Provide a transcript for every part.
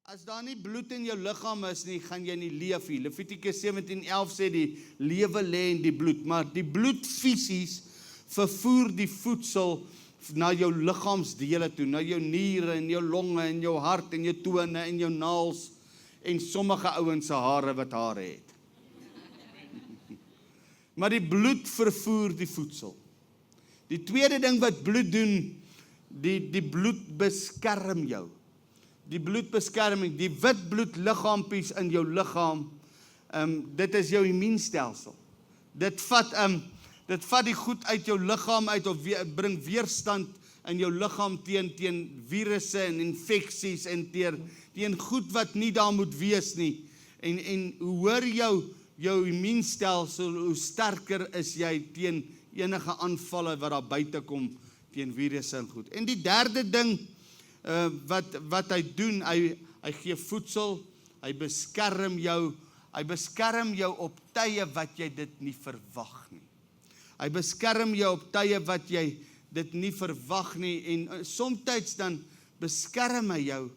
As daar nie bloed in jou liggaam is nie, gaan jy nie leef nie. Levitikus 17:11 sê die lewe lê in die bloed, maar die bloed fisies vervoer die voedsel na jou liggaamsdele toe, na jou niere en jou longe en jou hart en jou tone en jou naels en sommige ouens se hare wat hare het. Maar die bloed vervoer die voedsel. Die tweede ding wat bloed doen, die bloed beskerm jou. Die bloedbeskerming, die wit bloedliggaampies in jou liggaam, dit is jou immuunstelsel. Dit vat die goed uit jou liggaam uit, of bring weerstand in jou liggaam teen virusse en infeksies en teen goed wat nie daar moet wees nie. En hoe hoor jou immuunstelsel, hoe sterker is jy teen enige aanvalle wat daar buite kom teen virusse en goed. En die derde ding wat hy doen, hy gee voedsel, hy beskerm jou op tye wat jy dit nie verwag nie. Hy beskerm jou op tye wat jy dit nie verwag nie, en somtyds dan beskerm hy jou,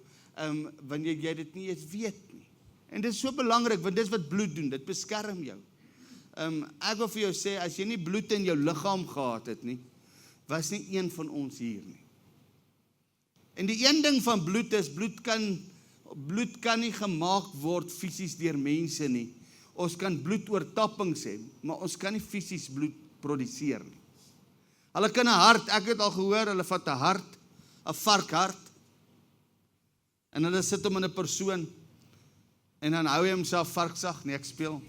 wanneer jy dit nie eens weet nie. En dit is so belangrik, want dit is wat bloed doen, dit beskerm jou. Ek wil vir jou sê, as jy nie bloed in jou liggaam gehad het nie, was nie een van ons hier nie. En die een ding van bloed is, bloed kan nie gemaak word fisies deur mense nie. Ons kan bloedoortappings hê, maar ons kan nie fisies bloed produseer nie. Hulle kan 'n hart, ek het al gehoor, hulle vat 'n hart, 'n varkhart, en hulle sit hom in 'n persoon, en dan hou hy homself varksag, nee, ek speel.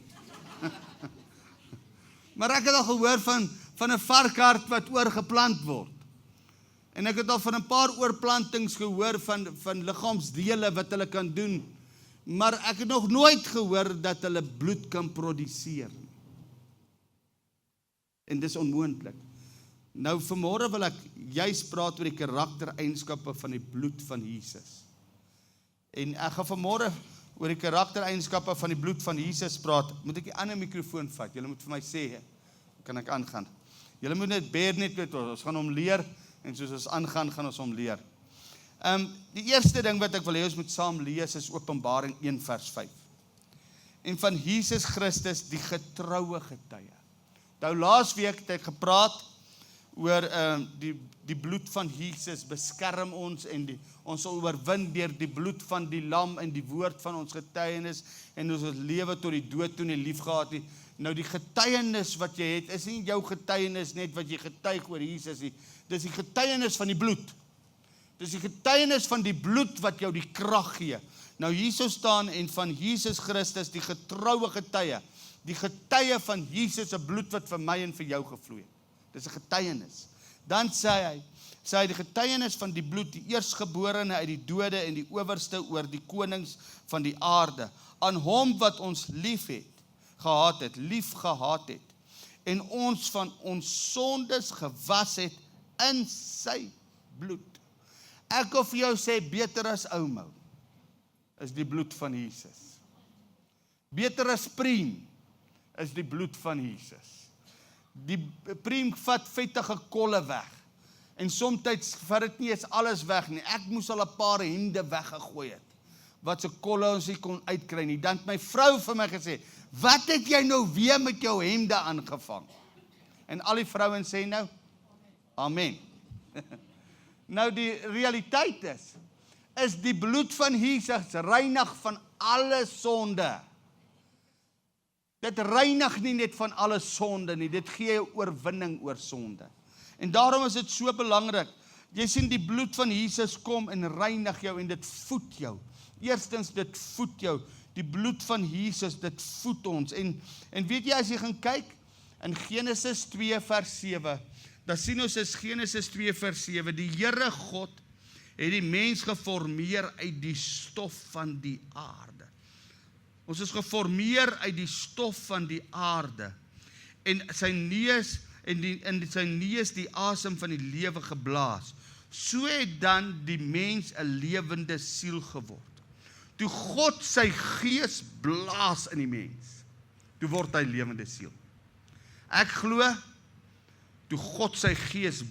Maar ek het al gehoor van 'n varkhart wat oorgeplant word. En ek het al van 'n paar oorplantings gehoor van liggaamsdele wat hulle kan doen, maar ek het nog nooit gehoor dat hulle bloed kan produseer. En dis onmoontlik. Nou vanmôre wil ek juist praat oor die karaktereienskappe van die bloed van Jesus. En ek gaan vanmôre oor die karaktereienskappe van die bloed van Jesus praat. Moet ek die ander mikrofoon vat? Julle moet vir my sê, kan ek aangaan? Julle moet net bear net weet, ons gaan hom leer, en soos ons aangaan, gaan ons hom leer. Die eerste ding wat ek wil hê ons moet saam lees is Openbaring 1 vers 5. En van Jesus Christus, die getroue getuie. Nou laasweek het ek gepraat oor die bloed van Jesus beskerm ons, en ons sal oorwin deur die bloed van die lam en die woord van ons getuienis, en ons lewe tot die dood toe nie lief gehad nie. Nou die getuienis wat jy het, is nie jou getuienis net wat jy getuig oor Jesus nie. Dis die getuienis van die bloed. Dis die getuienis van die bloed wat jou die krag gee. Nou hierso staan, en van Jesus Christus, die getroue getuie, die getuie van Jesus se bloed wat vir my en vir jou gevloei het. Dis 'n getuienis. Dan sê hy die getuienis van die bloed, die eerstgeborene uit die dode en die owerste oor die konings van die aarde, aan hom wat ons lief gehad het, en ons van ons sondes gewas het in sy bloed. Ek wil vir jou sê, beter as oumou is die bloed van Jesus. Beter as priem is die bloed van Jesus. Die priem vat vettige kolle weg, en somtyds vat dit nie eens alles weg nie. Ek moes al 'n paar hemde weggegooi het, wat se kolle ons nie kon uitkry nie. Dan het my vrou vir my gesê, wat het jy nou weer met jou hemde aangevang? En al die vrouens sê nou, amen. Nou die realiteit is die bloed van Jesus reinig van alle sonde. Dit reinig nie net van alle sonde nie, dit gee jou oorwinning oor sonde. En daarom is dit so belangrik. Jy sien die bloed van Jesus kom en reinig jou, en dit voed jou. Eerstens, dit voed jou. Die bloed van Jesus, dit voed ons. En weet jy, as jy gaan kyk in Genesis 2 vers 7, dan sien ons is Genesis 2 vers 7, die Here God het die mens geformeer uit die stof van die aarde. Ons is geformeer uit die stof van die aarde, en sy neus die asem van die lewe geblaas. So het dan die mens 'n lewende siel geword. Toe God sy gees blaas in die mens, toe word hy lewende siel. Ek glo, toe God sy gees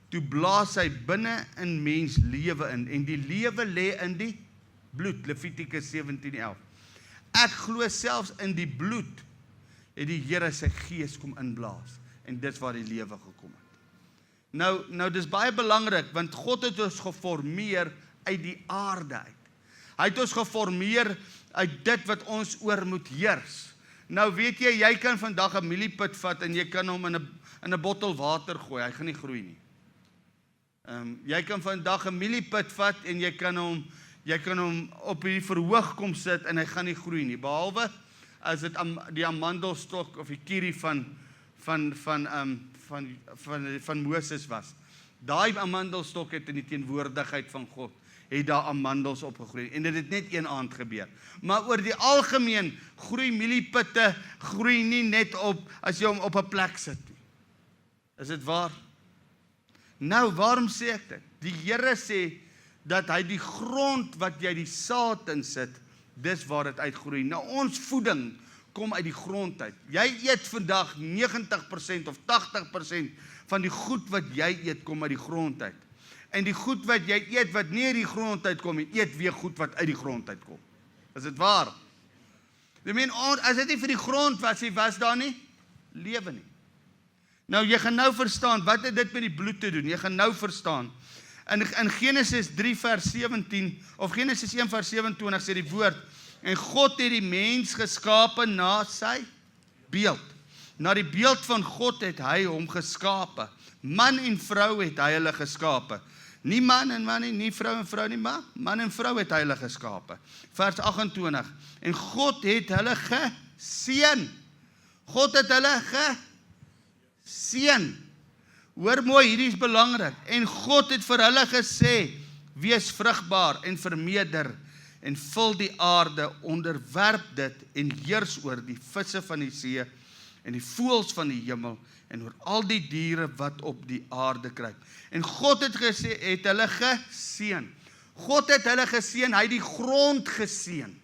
toe blaas hy binne in mens lewe in, en die lewe lê in die bloed, Levitikus 17:11. Ek glo selfs in die bloed het die Here sy gees kom inblaas, en dis waar die lewe gekom het. Nou dis baie belangrik, want God het ons geformeer uit die aarde uit. Hy het ons geformeer uit dit wat ons oor moet heers. Nou weet jy kan vandag 'n mieliepit vat en jy kan hom in 'n bottel water gooi, hy gaan nie groei nie. Jy kan vandag 'n mieliepit vat en jy kan hom op die verhoog kom sit en hy gaan nie groei nie, behalwe as dit die amandelstok of die kierie van Moses was. Daai amandelstok het in die teenwoordigheid van God, het daar amandels opgegroei, en dit het net een aand gebeur. Maar oor die algemeen, groei mieliepitte, groei nie net op, as jy hom op 'n plek sit nie. Is dit waar? Nou, waarom sê ek dit? Die Here sê, dat hy die grond wat jy die saad in sit, dis waar dit uitgroei. Nou, ons voeding kom uit die grond uit. Jy eet vandag 90% of 80% van die goed wat jy eet, kom uit die grond uit. En die goed wat jy eet, wat nie uit die grond uit kom, eet weer goed wat uit die grond uit kom. Is dit waar? As dit nie vir die grond was daar nie lewe nie. Nou, jy gaan nou verstaan, wat het dit met die bloed te doen? Jy gaan nou verstaan. In Genesis 3 vers 17, of Genesis 1 vers 27 sê die woord, en God het die mens geskape na sy beeld. Na die beeld van God het hy hom geskape. Man en vrou het hy hulle geskape. Nie man en man nie, nie vrou en vrou nie, maar man en vrou het hy hulle geskape. Vers 28, en God het hulle geseën. God het hulle geseën. Hoor mooi, hierdie is belangrik. En God het vir hulle gesê, wees vrugbaar en vermeerder, en vul die aarde, onderwerp dit, en heers oor die visse van die see, en die voëls van die hemel, en oor al die diere wat op die aarde kruip. En God het hulle geseën. God het hulle geseën, hy het die grond geseën.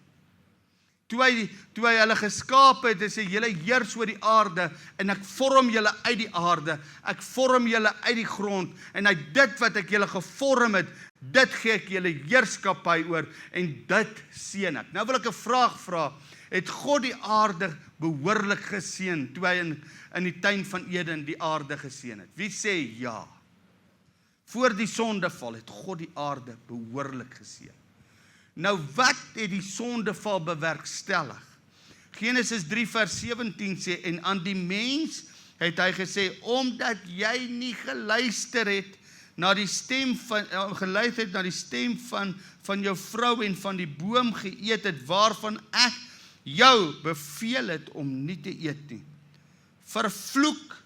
Toe hy hulle geskaap het, hy sê, julle heers oor die aarde, en ek vorm julle uit die aarde, ek vorm julle uit die grond, en uit dit wat ek julle gevorm het, dit gee ek julle heerskappy oor, en dit seën ek. Nou wil ek 'n vraag vra, het God die aarde behoorlik geseën, toe hy in die tuin van Eden die aarde geseën het? Wie sê ja? Voor die sondeval het God die aarde behoorlik geseën. Nou wat het die sondeval bewerkstellig? Genesis 3 vers 17 sê, en aan die mens het hy gesê, omdat jy nie geluister het na die stem van jou vrou en van die boom geëet het, waarvan ek jou beveel het om nie te eet nie. Vervloek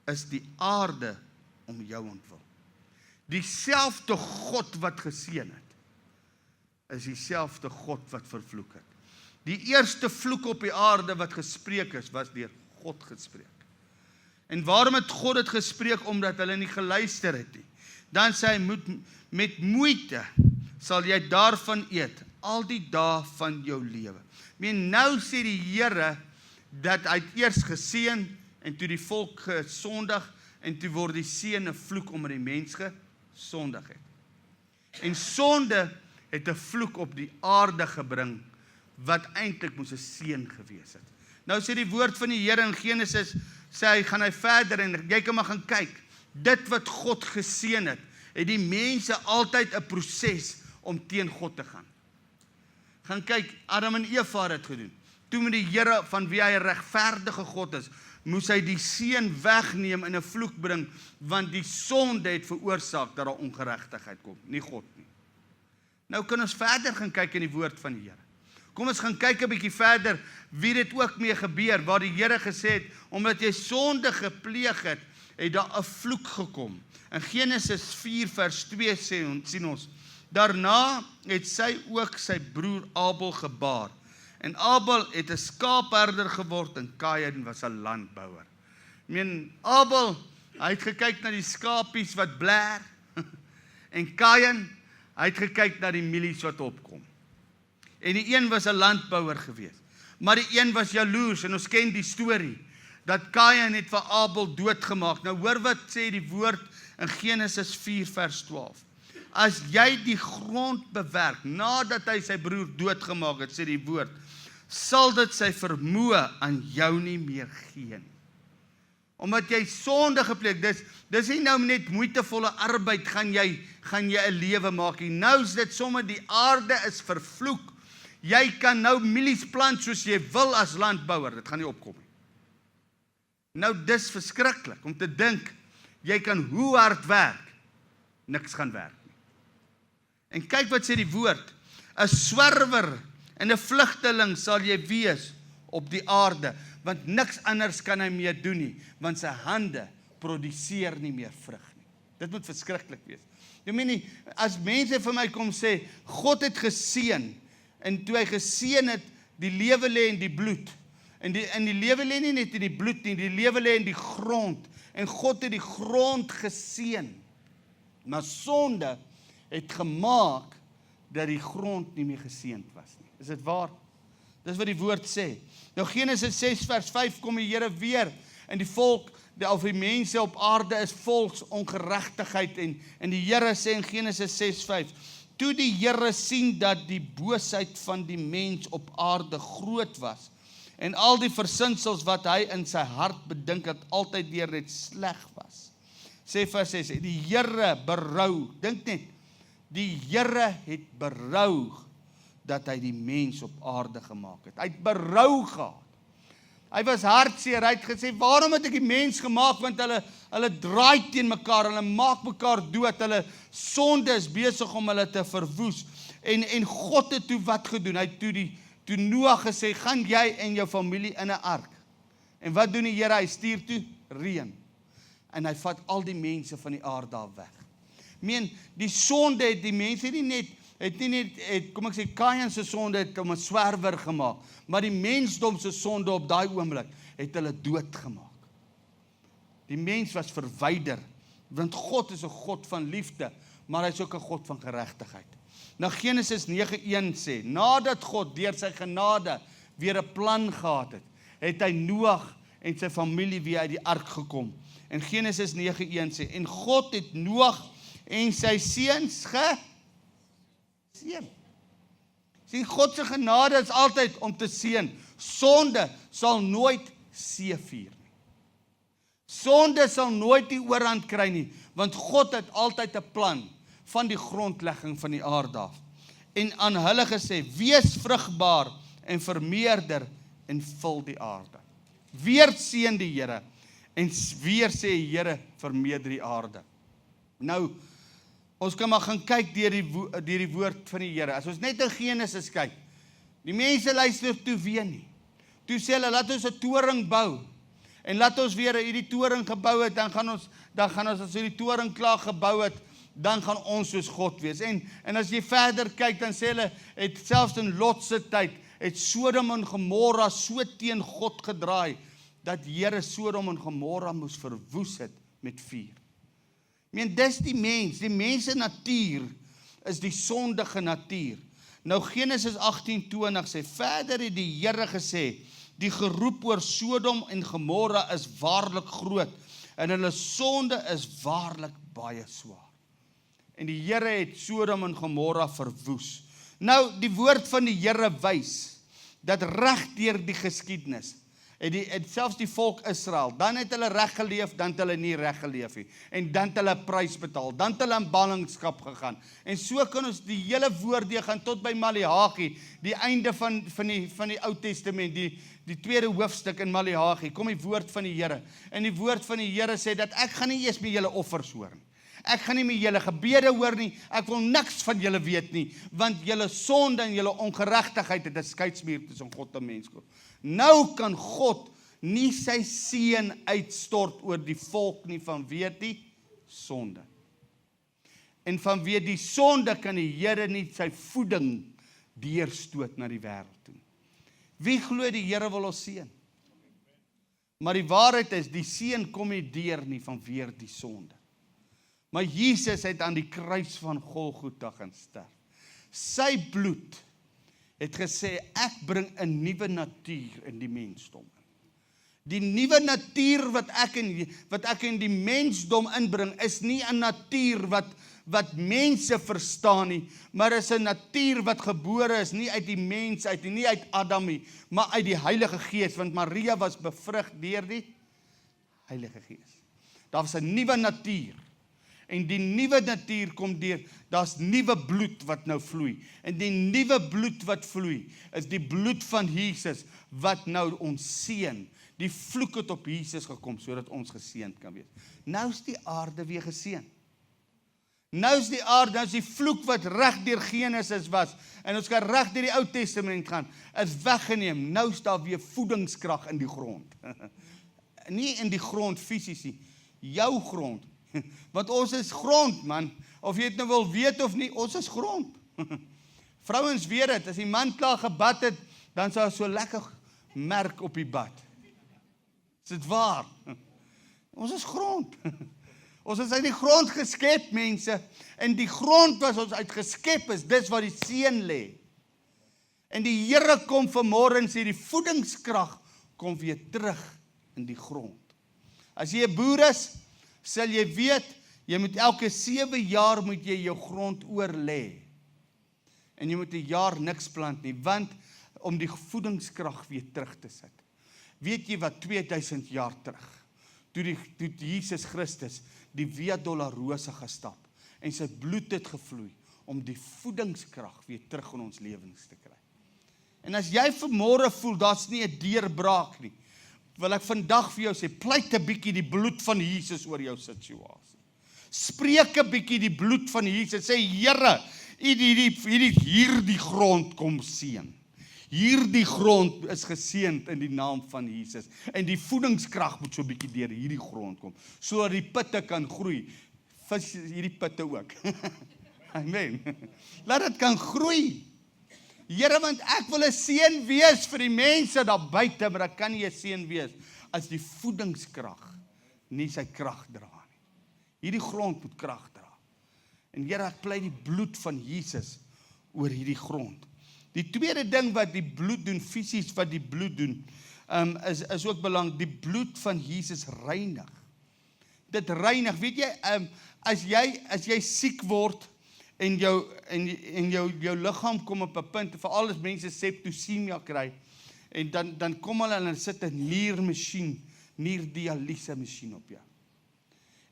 is die aarde om jou ontwil. Dieselfde God wat geseën het, is dieselfde God wat vervloek het. Die eerste vloek op die aarde wat gespreek is, was deur God gespreek. En waarom het God dit gespreek? Omdat hulle nie geluister het nie. Dan sê hy, met moeite sal jy daarvan eet, al die dae van jou lewe. Nou sê die Here, dat hy het eers geseën, en toe die volk gesondig, en toe word die seën 'n vloek, omdat die mens gesondig het. En sonde het 'n vloek op die aarde gebring, wat eintlik moes 'n seën gewees het. Nou sê die woord van die Here in Genesis, gaan hy verder, en jy kan maar gaan kyk, dit wat God geseën het die mense altyd 'n proses om teen God te gaan. Gaan kyk, Adam en Eva het dit gedoen. Toe met die Here, van wie hy 'n regverdige God is, moes hy die seën wegneem en 'n vloek bring, want die sonde het veroorsaak dat daar ongeregtigheid kom, nie God nie. Nou kan ons verder gaan kyk in die woord van die Here. Kom ons gaan kyk 'n bietjie verder, wie dit ook mee gebeur, waar die Here gesê het, omdat jy sonde gepleeg het, het daar 'n vloek gekom. In Genesis 4 vers 2 sien ons, daarna het sy ook sy broer Abel gebaar. En Abel het 'n skaapherder geword en Kain was 'n landbouer. Abel, hy het gekyk na die skapies wat blaar, en Kain, hy het gekyk na die mielies wat opkom. En die een was 'n landbouer geweest, maar die een was jaloers, en ons ken die storie, dat Kain het vir Abel doodgemaak. Nou hoor wat sê die woord in Genesis 4 vers 12. as jy die grond bewerk, nadat hy sy broer doodgemaak het, sê die woord, sal dit sy vermoë aan jou nie meer gee nie. Omdat jy sonde gepleeg, dis nie nou net moeitevolle arbeid, gaan jy 'n lewe maak nie. Nou is dit sommer die aarde is vervloek. Jy kan nou mielies plant soos jy wil as landbouer, dit gaan nie opkom nie. Nou dis verskriklik om te dink, jy kan hoe hard werk, niks gaan werk nie. En kyk wat sê die woord, 'n swerwer en 'n vlugteling sal jy wees op die aarde, want niks anders kan hy meer doen nie, want sy hande produseer nie meer vrug nie. Dit moet verskriklik wees. Jy meen nie, as mense vir my kom sê, God het geseën, en toe hy geseën het, die lewe lê in die bloed, en die lewe lê nie net in die bloed nie, die lewe lê in die grond, en God het die grond geseën, maar sonde het gemaak, dat die grond nie meer geseënd was nie. Is dit waar? Dis wat die woord sê. Nou Genesis 6 vers 5 kom die Here weer, en die volk, of die mense op aarde is volks ongeregtigheid, en die Here sê in Genesis 6:5, toe die Here sien dat die boosheid van die mens op aarde groot was, en al die versinsels wat hy in sy hart bedink het, altyd deur net sleg was. Sê vers 6, die Here berou, dink net, die Here het berou, dat hy die mens op aarde gemaak het. Hy het berou gehad. Hy was hartseer, hy het gesê, waarom het ek die mens gemaak, want hulle draai teen mekaar, hulle maak mekaar dood, hulle sonde is besig om hulle te verwoes, en God het toe wat gedoen, hy het toe Noag gesê, gaan jy en jou familie in 'n ark, en wat doen die Here, hy stuur toe reën, en hy vat al die mense van die aarde af weg. Die sonde het die mense nie net, kom ek sê, Kain se sonde het om 'n swerwer gemaak, maar die mensdom se sonde op daai oomblik het hulle doodgemaak. Die mens was verwyder, want God is 'n God van liefde, maar hy is ook 'n God van geregtigheid. Nou Genesis 9:1 sê, nadat God deur sy genade weer 'n plan gehad het, het hy Noag en sy familie weer uit die ark gekom. En Genesis 9:1 sê, en God het Noag en sy seuns seën. Sien, God se genade is altyd om te seën. Sonde sal nooit seëvier nie. Sonde sal nooit die oorhand kry nie, want God het altyd 'n plan van die grondlegging van die aarde af. En aan hulle gesê, wees vrugbaar en vermeerder en vul die aarde. Weer seën die Here, en weer sê die Here, vermeerder die aarde. Nou, ons kan maar gaan kyk deur die woord van die Here. As ons net in Genesis kyk, die mense luister toe weer nie. Toe sê hulle, laat ons 'n toring bou, en laat ons weer hierdie toring gebou het, dan gaan ons as hierdie toring klaar gebou het, dan gaan ons soos God wees. En as jy verder kyk, dan sê hulle, het selfs in Lot se tyd, het Sodom en Gomorra so teen God gedraai, dat Here Sodom en Gomorra moes verwoes het met vuur. Dis die mens se natuur is die sondige natuur. Nou Genesis 18:20 sê, verder het die Here gesê, die geroep oor Sodom en Gomorra is waarlik groot, en hulle sonde is waarlik baie swaar. En die Here het Sodom en Gomorra verwoes. Nou, die woord van die Here wys, dat reg deur die geskiedenis, het selfs die volk Israel, dan het hulle reg geleef, dan het hulle nie reg geleef nie, en dan het hulle prys betaal, dan het hulle in ballingskap gegaan, en so kan ons die hele woord gaan tot by Maleagi, die einde van die Ou Testament, die tweede hoofstuk in Maleagi, kom die woord van die Here, en die woord van die Here sê, dat ek gaan nie eers met julle offers hoor nie, ek gaan nie met julle gebede hoor nie, ek wil niks van julle weet nie, want julle sonde en julle ongeregtigheid het 'n skeidsmuur tussen God en mens. Nou kan God nie sy seën uitstort oor die volk nie, vanweë die sonde. En vanweë die sonde kan die Here nie sy voeding deurstoot na die wêreld toe. Wie glo die Here wil ons seën? Maar die waarheid is, die seën kom nie deur nie vanweë die sonde. Maar Jesus het aan die kruis van Golgotha gaan sterf. Sy bloed het gesê, ek bring 'n nuwe natuur in die mensdom. Die nuwe natuur wat ek in die mensdom inbring, is nie 'n natuur wat mense verstaan nie, maar is 'n natuur wat gebore is, nie uit die mens uit nie uit Adam nie, maar uit die Heilige Gees, want Maria was bevrug deur die Heilige Gees. Daar was 'n nuwe natuur. En die nuwe natuur kom deur, daar's nuwe bloed wat nou vloei. En die nuwe bloed wat vloei, is die bloed van Jesus, wat nou ons seën. Die vloek het op Jesus gekom, sodat ons geseënd kan wees. Nou is die aarde weer geseën. Nou is die aarde, nou is die vloek wat reg deur Genesis was, en ons kan reg deur die Ou Testament gaan, is weggeneem. Nou is daar weer voedingskrag in die grond. Nie in die grond fisies nie, jou grond. Want ons is grond, man. Of jy het nou wil weet of nie, ons is grond. Vrouens weet dit, as die man klaar gebad het, dan sal so lekker merk op die bad. Is dit waar? Ons is grond. Ons is uit die grond geskep, mense. En die grond was ons uit geskep is, dis waar die seën lê. En die Here kom vanmôre en sê, die voedingskrag kom weer terug in die grond. As jy 'n boer is, sal jy weet, jy moet elke 7 jaar moet jy jou grond oorlê. En jy moet 'n jaar niks plant nie, want om die voedingskrag weer terug te sit. Weet jy wat 2000 jaar terug, toe Jesus Christus die Via Dolorosa gestap, en sy bloed het gevloei, om die voedingskrag weer terug in ons lewens te kry. En as jy vanmôre voel, daar's nie 'n deurbraak nie, wil ek vandag vir jou sê, pleit 'n bietjie die bloed van Jesus oor jou situasie. Spreek 'n bietjie die bloed van Jesus, sê Here, hierdie grond kom seën. Hierdie grond is geseënd in die naam van Jesus. En die voedingskrag moet so 'n bietjie deur hierdie grond kom, sodat die putte kan groei. Vis hierdie putte ook. Amen. Laat dit kan groei. Here, want ek wil 'n seën wees vir die mense daar buite, maar ek kan nie 'n seën wees as die voedingskrag nie sy krag dra nie. Hierdie grond moet krag dra. En Here, ek pleit die bloed van Jesus oor hierdie grond. Die tweede ding wat die bloed doen, fisies wat die bloed doen, is ook belangrik, die bloed van Jesus reinig. Dit reinig, weet jy, as jy siek word, en jou liggaam kom op 'n punt, veral as mense septosemia kry, en dan kom hulle en sit 'n nierdialyse masjien op jou.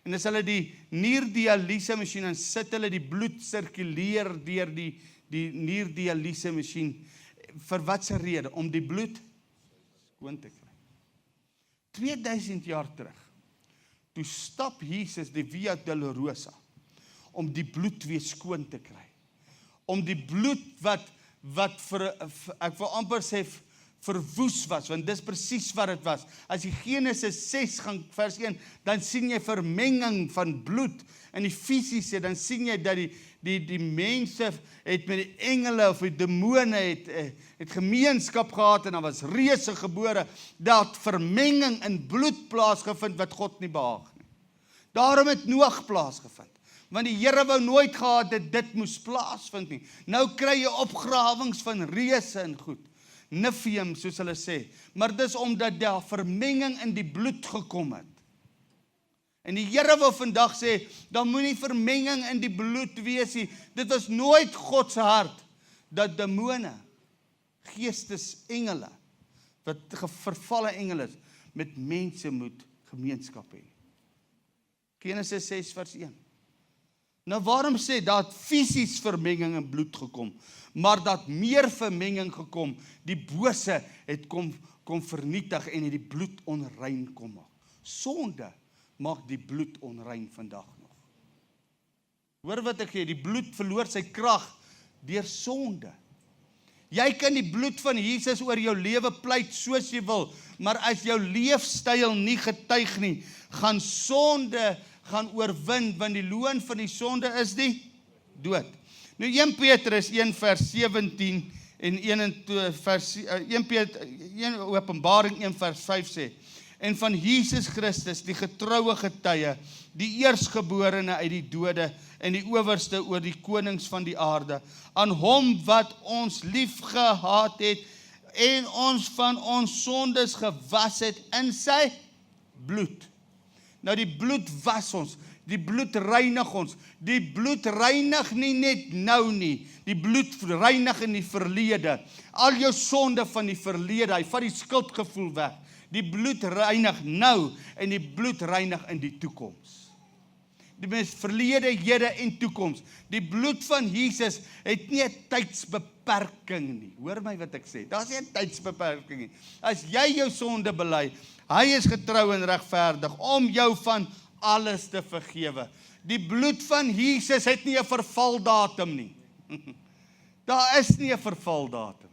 En as hulle die nierdialyse masjien, dan sit hulle die bloed sirkuleer deur die nierdialyse masjien, vir watse rede? Om die bloed skoon te kry. 2000 jaar terug, toe stap Jesus die Via Dolorosa, om die bloed weer skoon te kry. Om die bloed wat ek wil amper sê, verwoes was, want dis presies wat dit was. As jy Genesis 6 gaan vers 1, dan sien jy vermenging van bloed, in die fisiese, dan sien jy dat die mense het met die engele of die demone het gemeenskap gehad, en daar was reëse gebore, dat vermenging in bloed plaasgevind, wat God nie behaag nie. Daarom het Noag plaasgevind. Want die Here wou nooit gehad dat dit moes plaasvind nie. Nou kry jy opgrawings van reëse en goed. Nephilim, soos hulle sê. Maar dis omdat daar vermenging in die bloed gekom het. En die Here wil vandag sê, daar moenie vermenging in die bloed wees nie. Dit was nooit God se hart, dat demone, geestesengele, wat vervalle engele is, met mense moet gemeenskap hê. Genesis 6 vers 1. Nou waarom sê, daar het fisies vermenging in bloed gekom, maar dat meer vermenging gekom, die bose het kom vernietig en het die bloed onrein kom maak. Sonde maak die bloed onrein vandag nog. Hoor wat ek sê, die bloed verloor sy krag deur sonde. Jy kan die bloed van Jesus oor jou lewe pleit soos jy wil, maar as jou leefstyl nie getuig nie, gaan sonde gaan oorwin, want die loon van die sonde is die dood. Nou 1 Petrus 1 vers 17 en 1 Openbaring 1 vers 5 sê, en van Jesus Christus, die getroue getuie, die eerstgeborene uit die dode, en die owerste oor die konings van die aarde, aan hom wat ons lief gehad het, en ons van ons sondes gewas het in sy bloed. Nou die bloed was ons. Die bloed reinig ons. Die bloed reinig nie net nou nie. Die bloed reinig in die verlede. Al jou sonde van die verlede, hy vat die skuldgevoel weg. Die bloed reinig nou en die bloed reinig in die toekoms. Die mens verlede, hede en toekoms. Die bloed van Jesus het nie 'n tydsbeperking nie. Hoor my wat ek sê. Daar's nie 'n tydsbeperking nie. As jy jou sonde bely, hy is getrou en regverdig om jou van alles te vergewe. Die bloed van Jesus het nie 'n vervaldatum nie. Daar is nie 'n vervaldatum.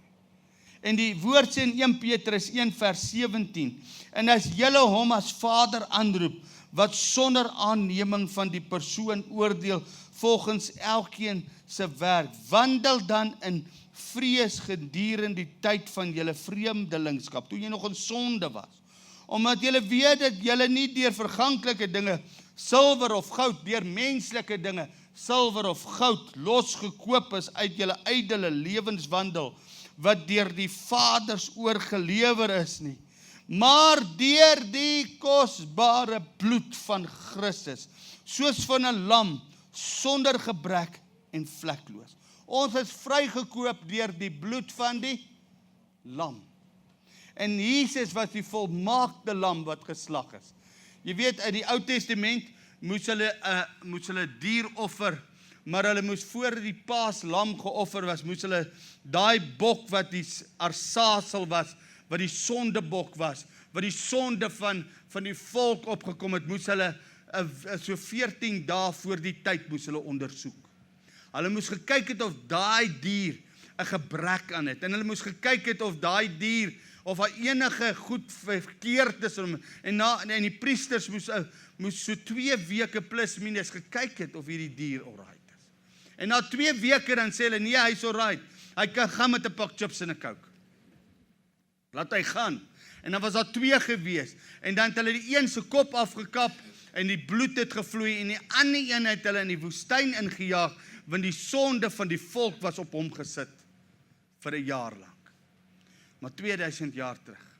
En die woord sê in 1 Petrus 1 vers 17, en as julle hom as Vader aanroep, wat sonder aanneming van die persoon oordeel volgens elkeen se werk, wandel dan in vrees gedurende die tyd van julle vreemdelingskap, toe jy nog in sonde was, omdat julle weet dat julle nie deur verganklike dinge, silwer of goud, deur menslike dinge, silwer of goud, losgekoop is uit julle ydelle lewenswandel, wat deur die vaders oorgelewer is nie, maar deur die kosbare bloed van Christus, soos van 'n lam, sonder gebrek en vlekloos. Ons is vrygekoop deur die bloed van die lam. En Jesus was die volmaakte lam wat geslag is. Jy weet, uit die Ou Testament moes hulle dier offer, maar hulle moes voor die paaslam geoffer was, moes hulle daai bok wat die arsasel was, wat die sondebok was, wat die sonde van die volk opgekom het, moes hulle so 14 dae voor die tyd moes hulle ondersoek. Hulle moes gekyk het of daai dier 'n gebrek aan het, en hulle moes gekyk het of daai dier, of daar enige goed verkeerd is, en die priesters moes so 2 weke plus minus gekyk het of hierdie dier alright is. En na 2 weke dan sê hulle, nee, hy is alright, hy kan gaan met 'n pak chips en 'n coke. Laat hy gaan. En dan was daar 2 gewees, en dan het hulle die een se kop afgekap, en die bloed het gevloei, en die ander een het hulle in die woestyn ingejaag, want die sonde van die volk was op hom gesit, vir 'n jaar lang. Maar 2000 jaar terug,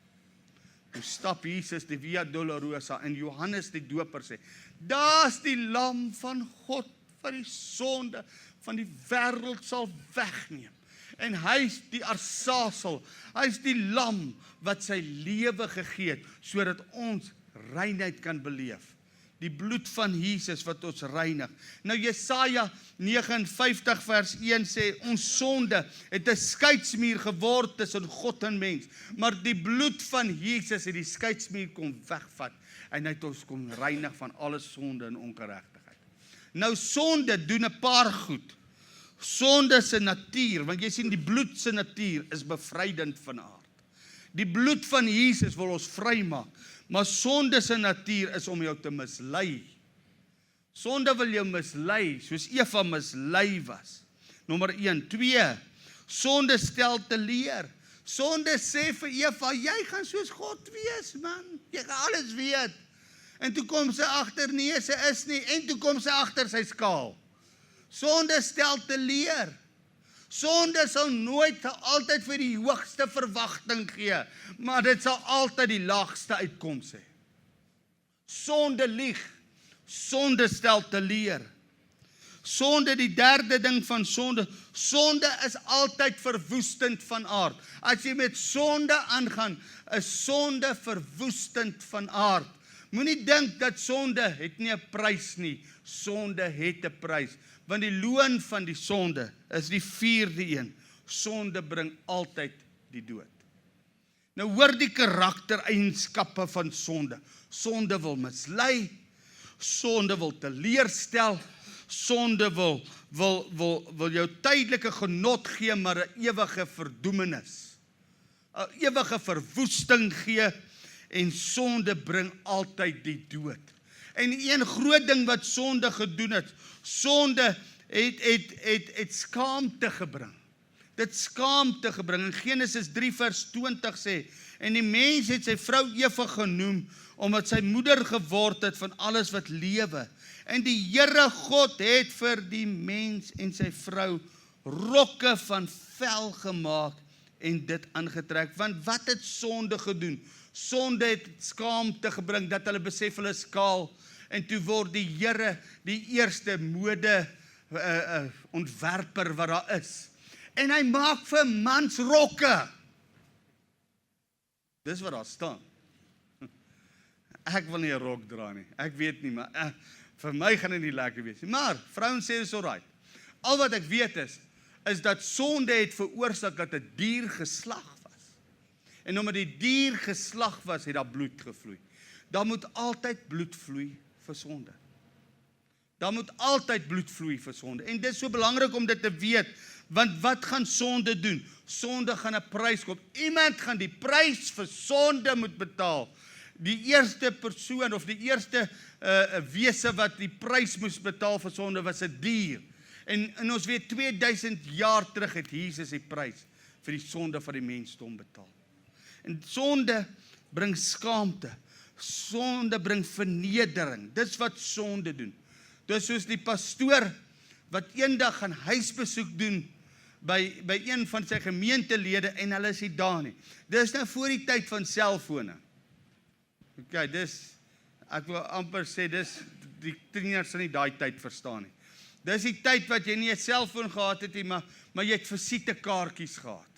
toe stap Jesus die Via Dolorosa, en Johannes die Doper sê, daar's die lam van God, wat die sonde van die wêreld sal wegneem. En hy is die arsasel, hy is die lam wat sy lewe gegee het, sodat ons reinheid kan beleef. Die bloed van Jesus wat ons reinig. Nou Jesaja 59 vers 1 sê, ons sonde het 'n skeidsmuur geword tussen God en mens, maar die bloed van Jesus het die skeidsmuur kom wegvat, en hy het ons kom reinig van alle sonde en ongeregtigheid. Nou sonde doen 'n paar goed. Sonde se natuur, want jy sien die bloed se natuur is bevrydend van aard. Die bloed van Jesus wil ons vrymaak, maar sonde se natuur is om jou te mislei. Sonde wil jou mislei, soos Eva mislei was. Nommer 1. 2. Sonde stel teleur. Sonde sê vir Eva, jy gaan soos God wees, man. Jy gaan alles weet. En toe kom sy agter, nee, sy is nie, en toe kom sy agter sy skaal. Sonde stel teleur. Sonde sal nooit altyd vir die hoogste verwagting gee, maar dit sal altyd die laagste uitkoms hê. Sonde lieg, sonde stel teleur. Sonde, die derde ding van sonde, sonde is altyd verwoestend van aard. As jy met sonde aangaan, is sonde verwoestend van aard. Moenie dink dat sonde het nie 'n prys nie, sonde het 'n prys. Want die loon van die sonde is die 4de een. Sonde bring altyd die dood. Nou hoor die karaktereienskappe van sonde. Sonde wil mislei, sonde wil teleurstel, sonde wil jou tydelike genot gee, maar 'n ewige verdoemenis. 'n Ewige verwoesting gee, en sonde bring altyd die dood. En een groot ding wat sonde gedoen het, sonde het skaamte gebring. Dit skaamte gebring. In Genesis 3 vers 20 sê, en die mens het sy vrou Eva genoem, omdat sy moeder geword het van alles wat lewe. En die Here God het vir die mens en sy vrou rokke van vel gemaak en dit aangetrek. Want wat het sonde gedoen? Sonde het skaamte gebring, dat hulle besef hulle is kaal, En toe word die Here die eerste mode ontwerper wat daar is. En hy maak vir mans rokke. Dis wat daar staan. Ek wil nie 'n rok dra nie. Ek weet nie, maar vir my gaan dit nie lekker wees nie. Maar vrouens sê is alright. Al wat ek weet is dat sonde het veroorsaak dat 'n dier geslag was. En omdat die dier geslag was, het daar bloed gevloei. Daar moet altyd bloed vloei vir sonde. Daar moet altyd bloed vloei vir sonde. En dit is so belangrik om dit te weet, want wat gaan sonde doen? Sonde gaan 'n prys koop. Iemand gaan die prys vir sonde moet betaal. Die eerste persoon of die eerste wese wat die prys moes betaal vir sonde was 'n dier. En ons weet 2000 jaar terug het Jesus die prys vir die sonde van die mensdom betaal. En sonde bring skaamte. Sonde bring vernedering. Dis wat sonde doen. Dis soos die pastoor wat eendag gaan huisbesoek doen by een van sy gemeentelede en hulle is nie daar nie. Dis nou voor die tyd van selfone. Okay, ek wil amper sê, die tieners sal nie daai tyd verstaan nie. Dis die tyd wat jy nie 'n selfoon gehad het nie, maar jy het visite kaartjies gehad.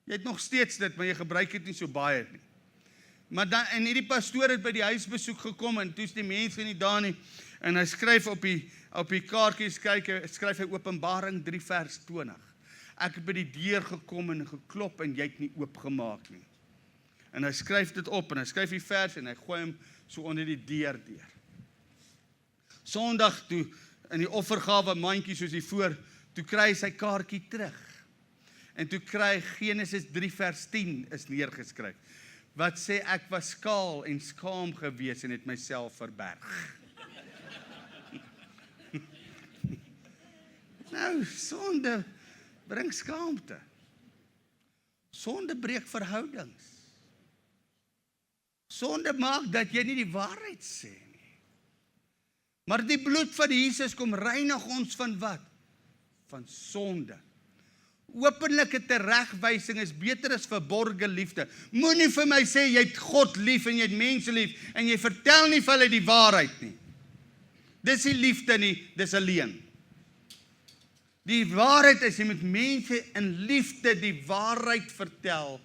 Jy het nog steeds dit, maar jy gebruik dit nie so baie nie. Maar dan, en hierdie pastoor het by die huisbesoek gekom, en toe is die mense nie daar nie, en hy skryf op die kaartjies, skryf hy Openbaring 3 vers 20. Ek het by die deur gekom en geklop, en jy het nie oopgemaak nie. En hy skryf dit op, en hy skryf die vers, en hy gooi hom so onder die deur. Sondag toe, in die offergawe mandjie soos hiervoor, toe kry hy sy kaartjie terug. En toe kry Genesis 3 vers 10 is neergeskryf. Wat sê ek was skaal en skaam gewees en het myself verberg. Nou, sonde bring skaamte. Sonde breek verhoudings. Sonde maak dat jy nie die waarheid sê nie. Maar die bloed van Jesus kom reinig ons van wat? Van sonde. Openlike teregwysing is beter as verborgde liefde. Moenie vir my sê jy het God lief en jy het mense lief en jy vertel nie vir hulle die waarheid nie. Dis nie liefde nie, dis 'n leuen. Die waarheid is, jy moet mense in liefde die waarheid vertel.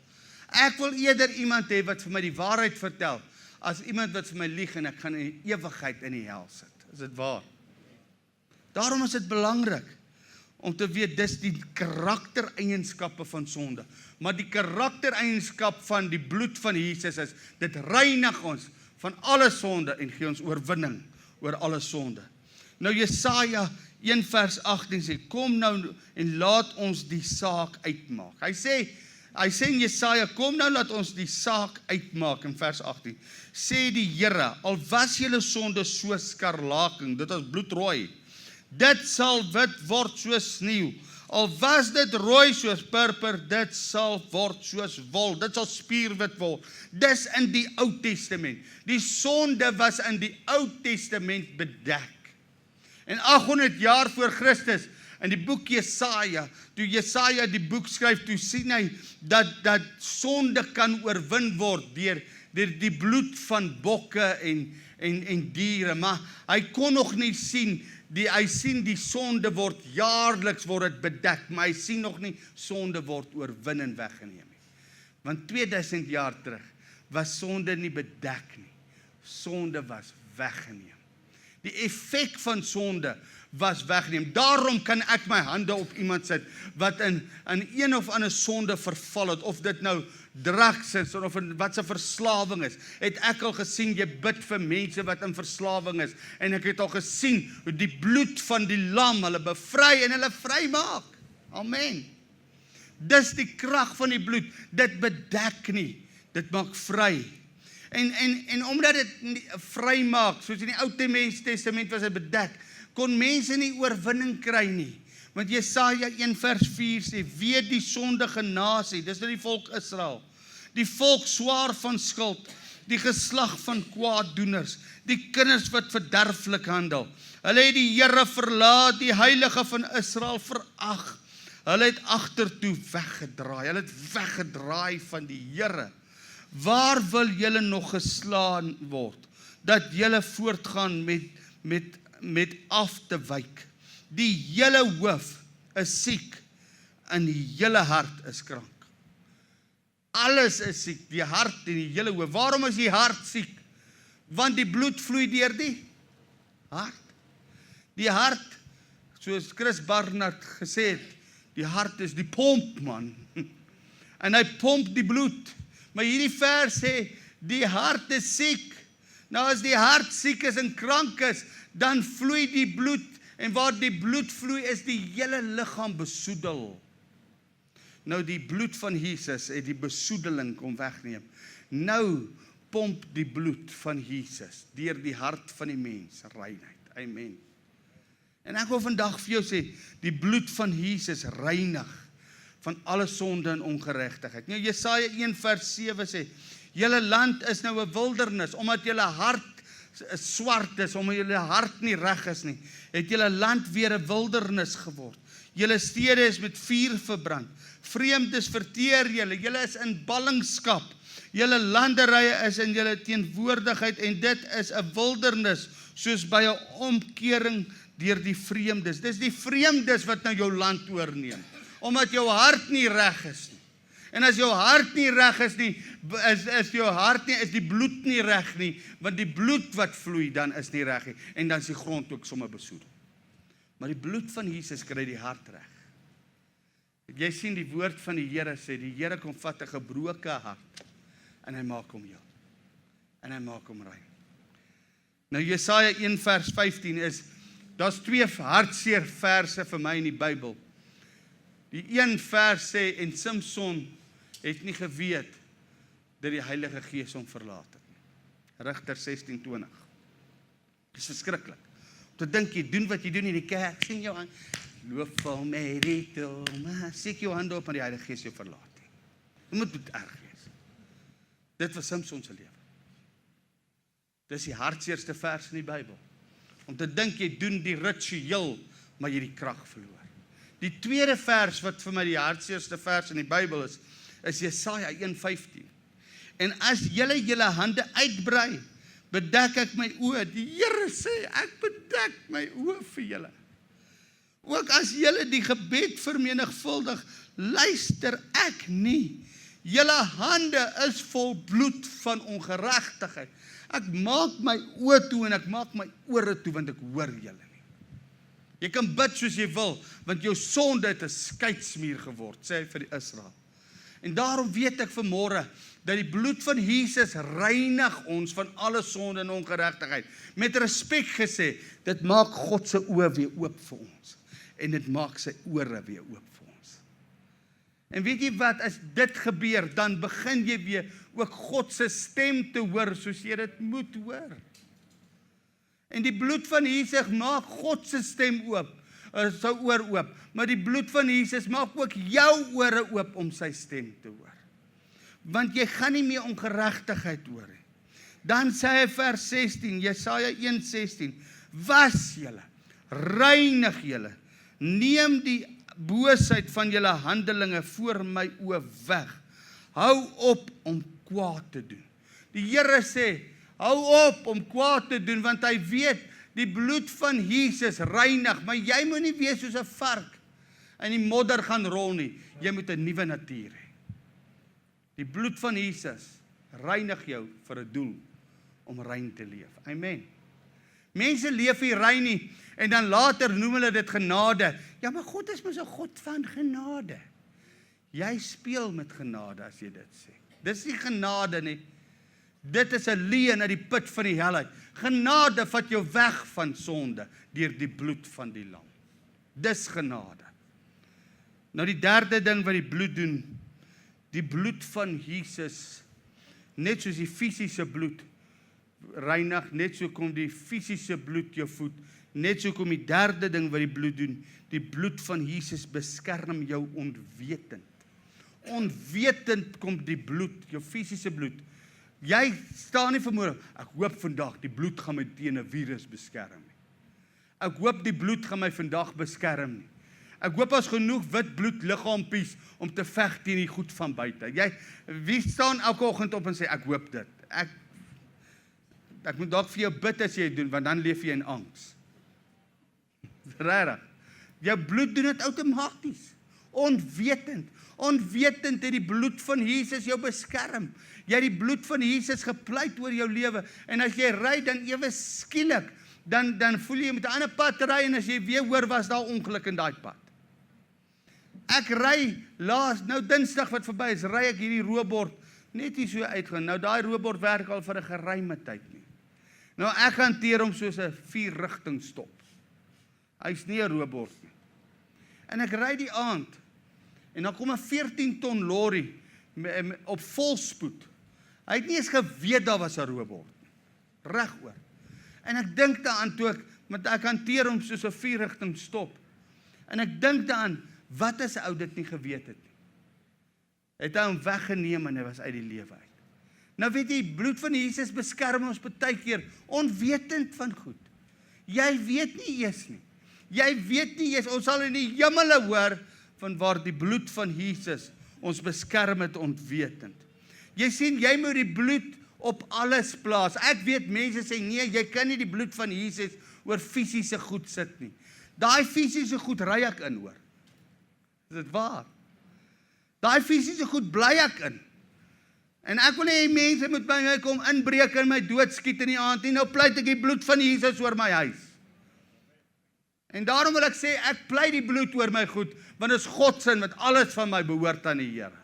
Ek wil eerder iemand hê wat vir my die waarheid vertel, as iemand wat vir my lieg en ek gaan in die ewigheid in die hel sit. Is dit waar? Daarom is dit belangrik om te weet, dis die karaktereienskappe van sonde. Maar die karaktereienskap van die bloed van Jesus is, dit reinig ons van alle sonde en gee ons oorwinning oor alle sonde. Nou Jesaja 1 vers 18 sê, kom nou en laat ons die saak uitmaak. Hy sê in Jesaja, kom nou laat ons die saak uitmaak in vers 18. Sê die Here, al was julle sonde so skarlaken, dit is bloedrooi, dit sal wit word soos sneeu. Al was dit rooi soos purper, dit sal word soos wol. Dit sal spierwit word. Dis in die Ou Testament. Die sonde was in die Ou Testament bedek. En 800 jaar voor Christus, in die boek Jesaja, toe Jesaja die boek skryf, toe sien hy dat sonde kan oorwin word deur die bloed van bokke en diere. Maar hy kon nog nie sien, hy sien die sonde word jaarliks word dit bedek, maar hy sien nog nie sonde word oorwin en weggeneem nie. Want 2000 jaar terug was sonde nie bedek nie. Sonde was weggeneem. Die effek van sonde was weggeneem. Daarom kan ek my hande op iemand sit wat in een of ander sonde verval het, of dit nou drugs is, of wat se verslawing is. Het ek al gesien, jy bid vir mense wat in verslawing is, en ek het al gesien hoe die bloed van die lam hulle bevry en hulle vry maak. Amen. Dis die krag van die bloed. Dit bedek nie, dit maak vry. En omdat dit vry maak, soos in die Ou Testament was dit bedek, kon mense nie oorwinning kry nie. Want Jesaja 1 vers 4 sê, wee die sondige nasie, dis nou die volk Israel, die volk swaar van skuld, die geslag van kwaaddoeners, die kinders wat verderflik handel. Hulle het die Here verlaat, die heilige van Israel verag. Hulle het agtertoe weggedraai, hulle het weggedraai van die Here. Waar wil julle nog geslaan word? dat julle voortgaan met af te wyk. Die hele hoof is siek en die hele hart is krank. Alles is siek, die hart en die hele hoof. Waarom is die hart siek? Want die bloed vloei deur die hart. Die hart, soos Chris Barnard gesê het, die hart is die pomp, man. En hy pomp die bloed. Maar hierdie vers sê, die hart is siek. Nou as die hart siek is en krank is, dan vloei die bloed. En waar die bloed vloei, is die hele liggaam besoedel. Nou die bloed van Jesus het die besoedeling kom wegneem. Nou pomp die bloed van Jesus deur die hart van die mens reinheid. Amen. En ek wil vandag vir jou sê, die bloed van Jesus reinig van alle sonde en ongeregtigheid. Nou Jesaja 1 vers 7 sê, julle land is nou 'n wildernis, omdat julle hart swart is, omdat julle hart nie reg is nie, het julle land weer 'n wildernis geword. Julle stede is met vuur verbrand. Vreemdes verteer julle, julle is in ballingskap. Julle landerye is in julle teenwoordigheid en dit is 'n wildernis, soos by 'n omkering deur die vreemdes. Dis die vreemdes wat nou jou land oorneem, omdat jou hart nie reg is nie. En as jou hart nie reg is nie, is die bloed nie reg nie, want die bloed wat vloei dan is nie reg nie, en dan is die grond ook sommer besoedel. Maar die bloed van Jesus kry die hart reg. Jy sien die woord van die Here sê, die Here kom vat 'n gebroke hart, en hy maak hom heel, en hy maak hom rein. Nou Jesaja 1 vers 15 is, daar's 2 hartseer verse vir my in die Bybel. Die een vers sê, en Samson het nie geweet dat die Heilige Gees hom verlaat het nie. Rigter 16:20. Dis verskriklik. Om te dink jy doen wat jy doen in die kerk, sien jou aan, loop vol merito, maar steek jou hande op en die Heilige Gees jou verlaat nie. Dit moet erg wees. Dit was Samson se lewe. Dis die hartseerste vers in die Bybel. Om te dink jy doen die ritueel, maar jy die krag verloor. Die tweede vers wat vir my die hartseerste vers in die Bybel is Jesaja 1:15. En as julle hande uitbrei, bedek ek my oë. Die Here sê, ek bedek my oë vir julle. Ook as julle die gebed vermenigvuldig, luister ek nie. Julle hande is vol bloed van ongeregtigheid. Ek maak my oë toe en ek maak my ore toe, want ek hoor julle nie. Jy kan bid soos jy wil, want jou sonde het 'n skeidsmuur geword, sê hy vir die Israel. En daarom weet ek vanmôre, dat die bloed van Jesus reinig ons van alle sonde en ongeregtigheid. Met respek gesê, dit maak God se oë weer oop vir ons. En dit maak sy ore weer oop vir ons. En weet jy wat, as dit gebeur, dan begin jy weer ook God se stem te hoor, soos jy dit moet hoor. En die bloed van Jesus maak God se stem oop, sy oor oop. Maar die bloed van Jesus maak ook jou ore oop om sy stem te hoor. Want jy gaan nie meer ongeregtigheid hoor nie. Dan sê hy vers 16, Jesaja 1:16, was julle, reinig julle, neem die boosheid van julle handelinge voor my oë weg. Hou op om kwaad te doen. Die Here sê, hou op om kwaad te doen, want hy weet, die bloed van Jesus reinig, maar jy moet nie wees soos 'n vark in die modder gaan rol nie. Jy moet 'n nuwe natuur hê. Die bloed van Jesus reinig jou vir 'n doel om rein te leef. Amen. Mense leef nie rein nie en dan later noem hulle dit genade. Ja, maar God is mos 'n God van genade. Jy speel met genade as jy dit sê. Dis nie genade nie. Dit is 'n leuen uit die put van die hel uit. Genade vat jou weg van sonde deur die bloed van die lam. Dis genade. Nou die derde ding wat die bloed doen, die bloed van Jesus, net soos die fisiese bloed reinig, net so kom die fisiese bloed jou voed, net so kom die derde ding wat die bloed doen, die bloed van Jesus beskerm jou onwetend. Onwetend kom die bloed, jou fisiese bloed. Jy staan nie vanmôre, ek hoop vandag die bloed gaan my teen 'n virus beskerm nie. Ek hoop die bloed gaan my vandag beskerm nie. Ek hoop as genoeg wit bloed liggaampies om te veg teen die goed van buite. Wie staan elke oggend op en sê ek hoop dit. ek moet dalk vir jou bid as jy dit doen, want dan leef jy in angs. Regtig. Jou bloed doen dit outomaties. Onwetend het die bloed van Jesus jou beskerm. Jy het die bloed van Jesus gepleit oor jou lewe. En as jy ry, dan ewe skielik, dan voel jy met 'n ander pad ry, en as jy weer hoor, was daar ongeluk in daai pad. Ek ry nou Dinsdag wat verby is, ry ek hierdie roebord net hier so uitgaan. Nou daai roebord werk al vir 'n geruime tyd nie. Nou ek hanteer hom soos 'n 4-rigting stop. Hy's nie 'n roebord nie. En ek ry die aand, en dan kom 'n 14 ton lorry op volspoed. Hy het nie eens geweet daar was 'n roebord nie. Regoor. En ek dink daaraan toe want ek hanteer hom soos 'n 4-rigting stop. En ek dink daaraan, wat as 'n ou dit nie geweet het nie? Het hy hom weggeneem en hy was uit die lewe uit. Nou weet jy, bloed van Jesus beskerm ons baie keer onwetend van goed. Jy weet nie eers nie. Ons sal in die hemele hoor van waar die bloed van Jesus ons beskerm het onwetend. Jy sien, jy moet die bloed op alles plaas. Ek weet mense sê, nee, jy kan nie die bloed van Jesus oor fisiese goed sit nie. Daai fisiese goed ry ek in hoor. Is dit waar? Daai fisiese goed bly ek in. En ek wil nie mense moet by my kom inbreek en my doodskiet in die aand nie. Nou pleit ek die bloed van Jesus oor my huis. En daarom wil ek sê, ek pleit die bloed oor my goed, want dit is God se, want alles van my behoort aan die Here.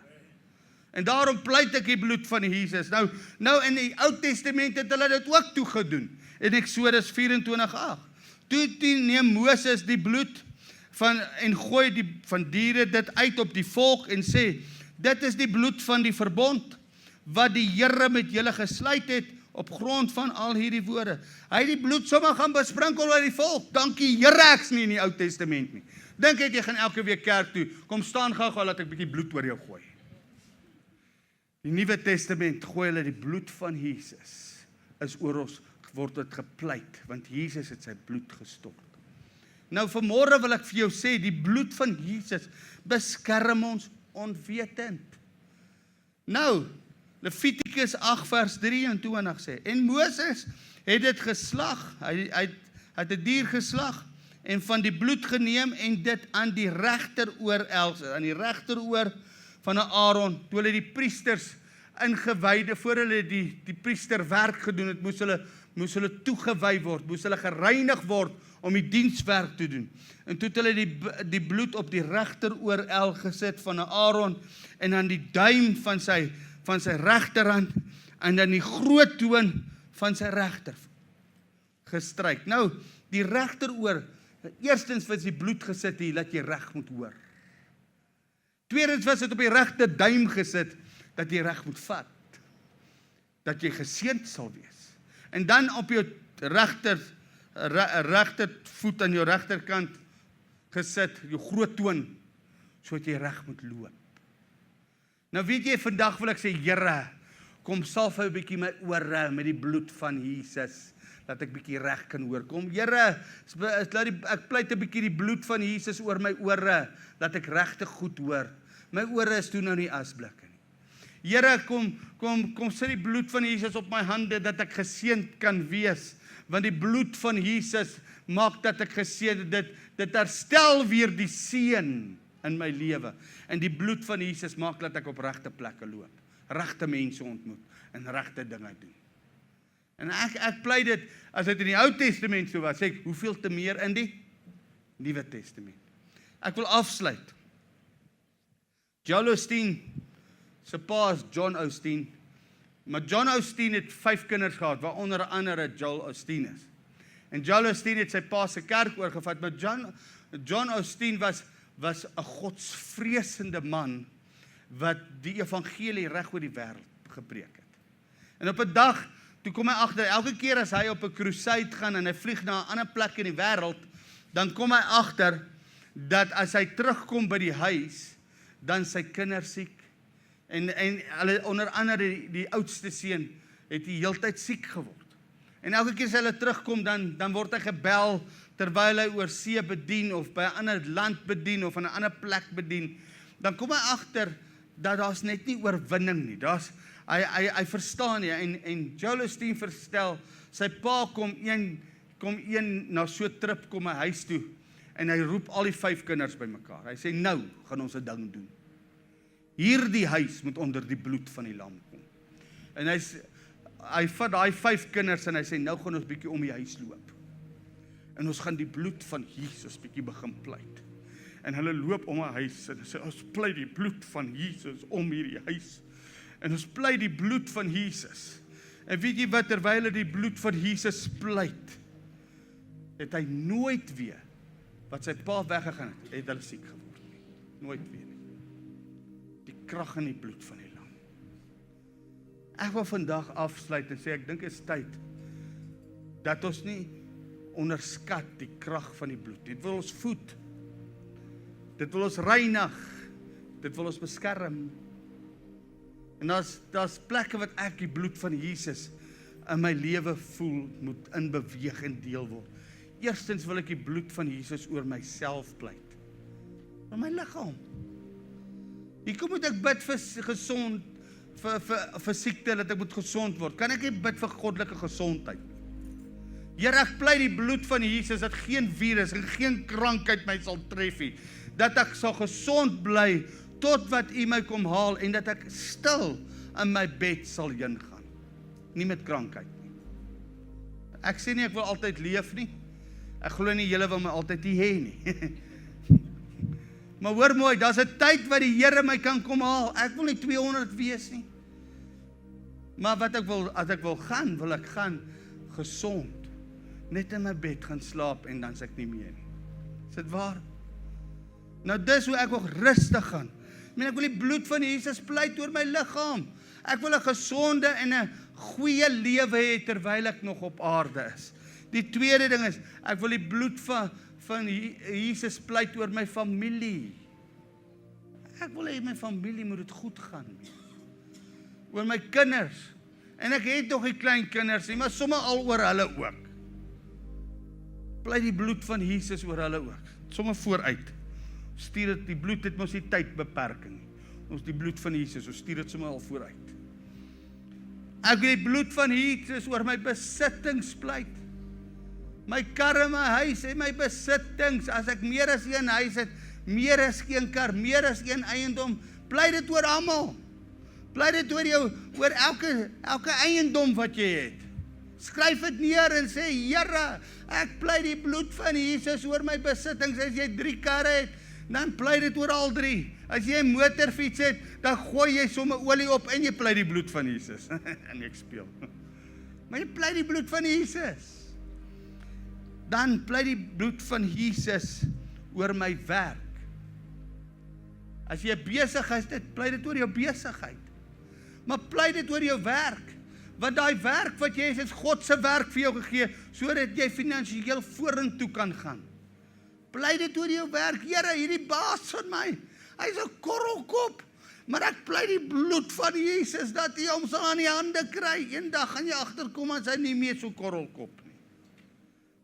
En daarom pleit ek die bloed van Jesus. Nou in die Ou Testament het hulle dit ook toegedoen. In Eksodus 24:8. Toe neem Moses die bloed en gooi van diere dit uit op die volk en sê, dit is die bloed van die verbond, wat die Here met julle gesluit het, op grond van al hierdie woorde. Hy het die bloed sommer gaan besprinkel oor die volk. Dankie Here, ek's nie in die Ou Testament nie. Dink jy gaan elke week kerk toe, kom staan gou, laat ek 'n bietjie bloed oor jou gooi. Die Nuwe Testament gooi hulle die bloed van Jesus, is oor ons, word dit gepleit, want Jesus het sy bloed gestort. Nou vanmôre wil ek vir jou sê, die bloed van Jesus beskerm ons onwetend. Nou, Levitikus 8:23 sê, en Moses het dit geslag, hy het 'n dier geslag, en van die bloed geneem, en dit aan die regteroor aan die regteroor van 'n Aaron, toe hulle die priesters ingewyde, voor hulle die priesterwerk gedoen het, moes hulle toegewy word, moes hulle gereinig word, om die dienswerk te doen. En toe het hulle die bloed op die regteroor gesit van 'n Aaron, en aan die duim van sy regterhand, en dan die groot toon van sy regter gestryk. Nou, die regteroor, eerstens was die bloed gesit hier, dat jy reg moet hoor. Tweedens was dit op die regte duim gesit, dat jy reg moet vat, dat jy geseënd sal wees. En dan op jou regtervoet aan jou regterkant gesit, jou groot toon, sodat jy reg moet loop. Nou weet jy, vandag wil ek sê, Here, kom salf 'n bietjie my ore met die bloed van Jesus, dat ek bietjie reg kan hoor. Kom, Here, ek pleit 'n bietjie die bloed van Jesus oor my ore, dat ek regtig goed hoor. My ore is toe nou nie asblikke nie. Here, kom sit die bloed van Jesus op my hande, dat ek geseënd kan wees, want die bloed van Jesus maak dat ek geseënd, dit herstel weer die seën in my lewe. En die bloed van Jesus maak dat ek op regte plekke loop, regte mense ontmoet en regte dinge doen. En ek pleit dit, as dit in die Ou Testament so was, sê ek, hoeveel te meer in die Nuwe Testament. Ek wil afsluit. Joel Osteen, se pa is John Osteen, maar John Osteen het 5 kinders gehad, waar onder andere Joel Osteen is. En Joel Osteen het sy pa se kerk oorgevat, maar John Osteen was 'n godsvreesende man, wat die evangelie reg oor die wêreld gepreek het. En op 'n dag, toe kom hy agter, elke keer as hy op 'n crusade gaan, en hy vlieg na 'n ander plek in die wêreld, dan kom hy agter, dat as hy terugkom by die huis, dan sy kinders siek, en hulle, onder andere die oudste seun, het die heeltyd siek geword. En elke keer as hulle terugkom, dan word hy gebel, terwyl hy oor see bedien, of by 'n ander land bedien, of in 'n ander plek bedien, dan kom hy agter, dat daar's net nie oorwinning nie, Hy verstaan nie, en Joel Osteen verstel, sy pa kom een na so 'n trip, kom hy huis toe, en hy roep al die 5 kinders bymekaar. Hy sê, nou gaan ons 'n ding doen. Hierdie huis moet onder die bloed van die lam kom. En hy vat daai 5 kinders en hy sê, nou gaan ons bietjie om die huis loop. En ons gaan die bloed van Jesus bietjie begin pleit. En hulle loop om 'n huis en sê, ons pleit die bloed van Jesus om hierdie huis. En ons pleit die bloed van Jesus. En weet jy wat, terwyl hy die bloed van Jesus pleit, het hy nooit weer, wat sy pa weggegaan het hulle siek geword nie. Nooit weer nie. Die krag in die bloed van die lam. Ek wil vandag afsluit en sê, ek dink is tyd, dat ons nie onderskat die krag van die bloed. Dit wil ons voed. Dit wil ons reinig. Dit wil ons beskerm. En daar's plekke wat ek die bloed van Jesus in my lewe voel, moet inbeweeg en deel word. Eerstens wil ek die bloed van Jesus oor myself pleit. Oor my liggaam. Hier moet ek bid vir gesond, vir siekte, dat ek moet gesond word. Kan ek nie bid vir goddelike gesondheid? Here, ek pleit die bloed van Jesus, dat geen virus en geen krankheid my sal tref nie. Dat ek sal gesond bly, tot wat U my kom haal, en dat ek stil in my bed sal heen gaan. Nie met krankheid nie. Ek sê nie, ek wil altyd leef nie. Ek glo nie, julle wil my altyd nie hê nie. Maar hoor mooi, daar's 'n tyd wat die Here my kan kom haal. Ek wil nie 200 wees nie. Maar wat as ek wil gaan gesond. Net in my bed gaan slaap en dan is ek nie meer nie. Is dit waar? Nou dis hoe ek ook rustig gaan. Ek wil die bloed van Jesus pleit oor my liggaam. Ek wil 'n gesonde en 'n goeie lewe hê terwyl ek nog op aarde is. Die tweede ding is, ek wil die bloed van Jesus pleit oor my familie. Ek wil hê my familie moet dit goed gaan. Oor my kinders. En ek het nog nie klein kinders nie, maar sommer al oor hulle ook. Pleit die bloed van Jesus oor hulle ook. Sommer vooruit. Stuur dit, die bloed het mos nie tydbeperking. Ons die bloed van Jesus, ons stuur dit sommer al vooruit. Ek wil die bloed van Jesus oor my besittings pleit. My karre, my huis en my besittings. As ek meer as een huis het, meer as een kar, meer as een eiendom, pleit dit oor almal. Pleit dit oor jou, oor elke eiendom wat jy het. Skryf dit neer en sê, Here, ek pleit die bloed van Jesus oor my besittings. As jy 3 karre het, dan pleit dit oor al 3. As jy 'n motorfiets het, dan gooi jy sommer olie op en jy pleit die bloed van Jesus. En ek speel. Maar jy pleit die bloed van Jesus. Dan pleit die bloed van Jesus oor my werk. As jy besigheid het, pleit dit oor jou besigheid. Maar pleit dit oor jou werk. Want daai werk wat jy is God se werk vir jou gegee, sodat jy finansiëel vorentoe kan gaan. Pleit dit oor jou werk. Here, hierdie baas van my, hy's 'n korrelkop, maar ek pleit die bloed van Jesus, dat hy hom sal aan die hande kry. Eendag gaan jy agterkom as hy nie meer so korrelkop nie.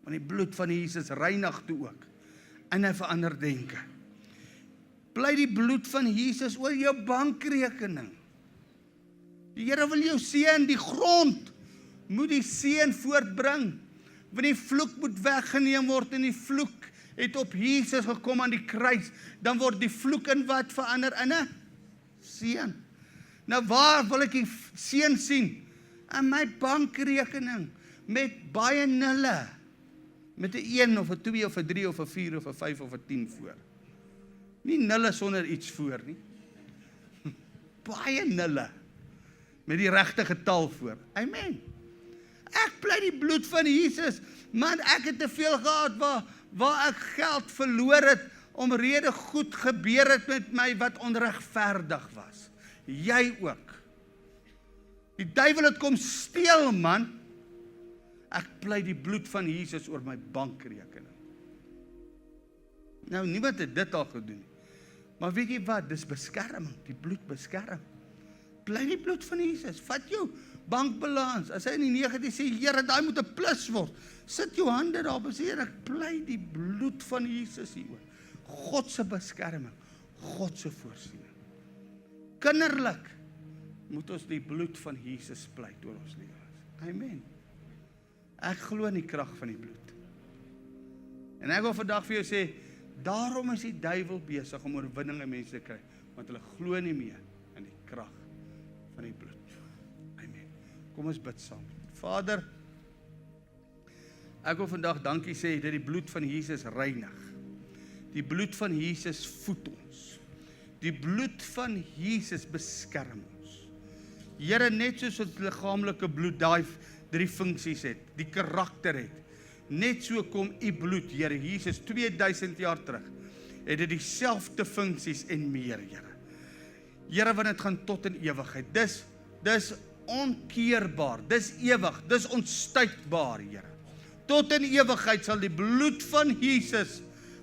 Want die bloed van Jesus reinig toe ook, en hy verander denke. Pleit die bloed van Jesus oor jou bankrekening. Die Here wil jou seën, die grond moet die seën voortbring, want die vloek moet weggeneem word, en die vloek het op Jesus gekom aan die kruis, dan word die vloek in wat verander in 'n seën. Nou waar wil ek die seën sien? In my bankrekening, met baie nulle, met 'n 1 of 'n 2 of 'n 3 of 'n 4 of 'n 5 of 'n 10 voor. Nie nulle sonder iets voor nie. Baie nulle, met die regte getal voor. Amen. Ek pleit die bloed van Jesus, man, ek het te veel gehad waar ek geld verloor het, omrede goed gebeur het met my wat onregverdig was. Jy ook. Die duiwel het kom steel, man. Ek pleit die bloed van Jesus oor my bankrekening. Nou, niemand het dit al gedoen. Maar weet jy wat, dis beskerming, die bloed beskerm. Pleit die bloed van Jesus, vat jou bankbalans, as hy in die negatief sê, Here, daai moet 'n plus word, sit jou hande daar, sê, ek pleit die bloed van Jesus hieroor. God se beskerming, God se voorsiening. Kinderlik, moet ons die bloed van Jesus pleit oor ons lewens. Amen. Ek glo in die krag van die bloed. En ek wil vandag vir jou sê, daarom is die duiwel besig om oorwinning in mense te kry, want hulle glo nie meer in die krag van die bloed. Amen. Kom ons bid saam. Vader, ek wil vandag dankie sê dat die bloed van Jesus reinig. Die bloed van Jesus voed ons. Die bloed van Jesus beskerm ons. Here, net soos ons liggaamlike bloed daai 3 funksies het, die karakter het, net so kom u bloed, Here Jesus, 2000 jaar terug, het dit dieselfde funksies en meer, Here. Here, want dit gaan tot in ewigheid. Dis onkeerbaar, dis ewig, dis onstuitbaar, Here. Tot in ewigheid sal die bloed van Jesus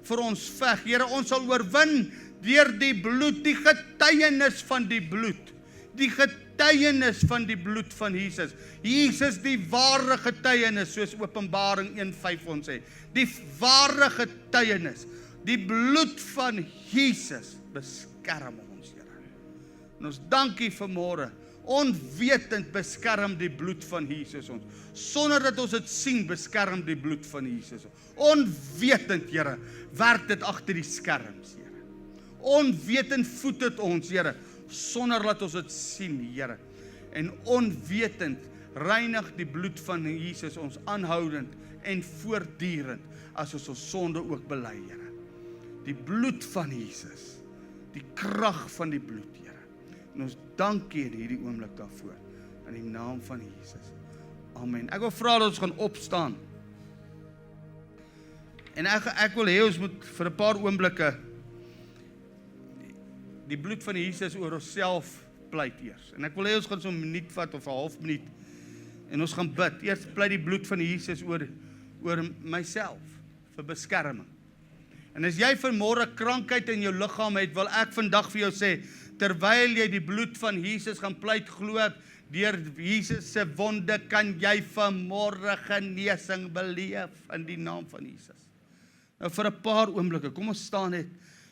vir ons veg. Here, ons sal oorwin deur die bloed, die getuienis van die bloed. Die getuienis van die bloed van Jesus. Jesus die ware getuienis, soos Openbaring 1:5 ons sê. Die ware getuienis. Die bloed van Jesus beskerm ons, Here. En ons dankie vanmôre. Onwetend beskerm die bloed van Jesus ons. Sonder dat ons dit sien, beskerm die bloed van Jesus. Onwetend, Here, werk dit agter die skerms, Here. Onwetend voed dit ons, Here, sonder dat ons dit sien, Here. En onwetend reinig die bloed van Jesus ons aanhoudend en voortdurend as ons sonde ook bely, Here. Die bloed van Jesus, die krag van die bloed, Here. En ons dankie in hierdie oomblik daarvoor, in die naam van Jesus. Amen. Ek wil vra dat ons gaan opstaan. En ek wil hê ons moet vir 'n paar oomblikke die bloed van Jesus oor onsself pleit eers. En ek wil hê ons gaan so 'n minuut vat of 'n half minuut en ons gaan bid. Eers pleit die bloed van Jesus oor myself vir beskerming. En as jy vanmôre krankheid in jou liggaam het, wil ek vandag vir jou sê, terwyl jy die bloed van Jesus gaan pleit, glo ek, deur Jesus se wonde kan jy vanmôre genesing beleef in die naam van Jesus. Nou vir 'n paar oomblikke, kom ons staan net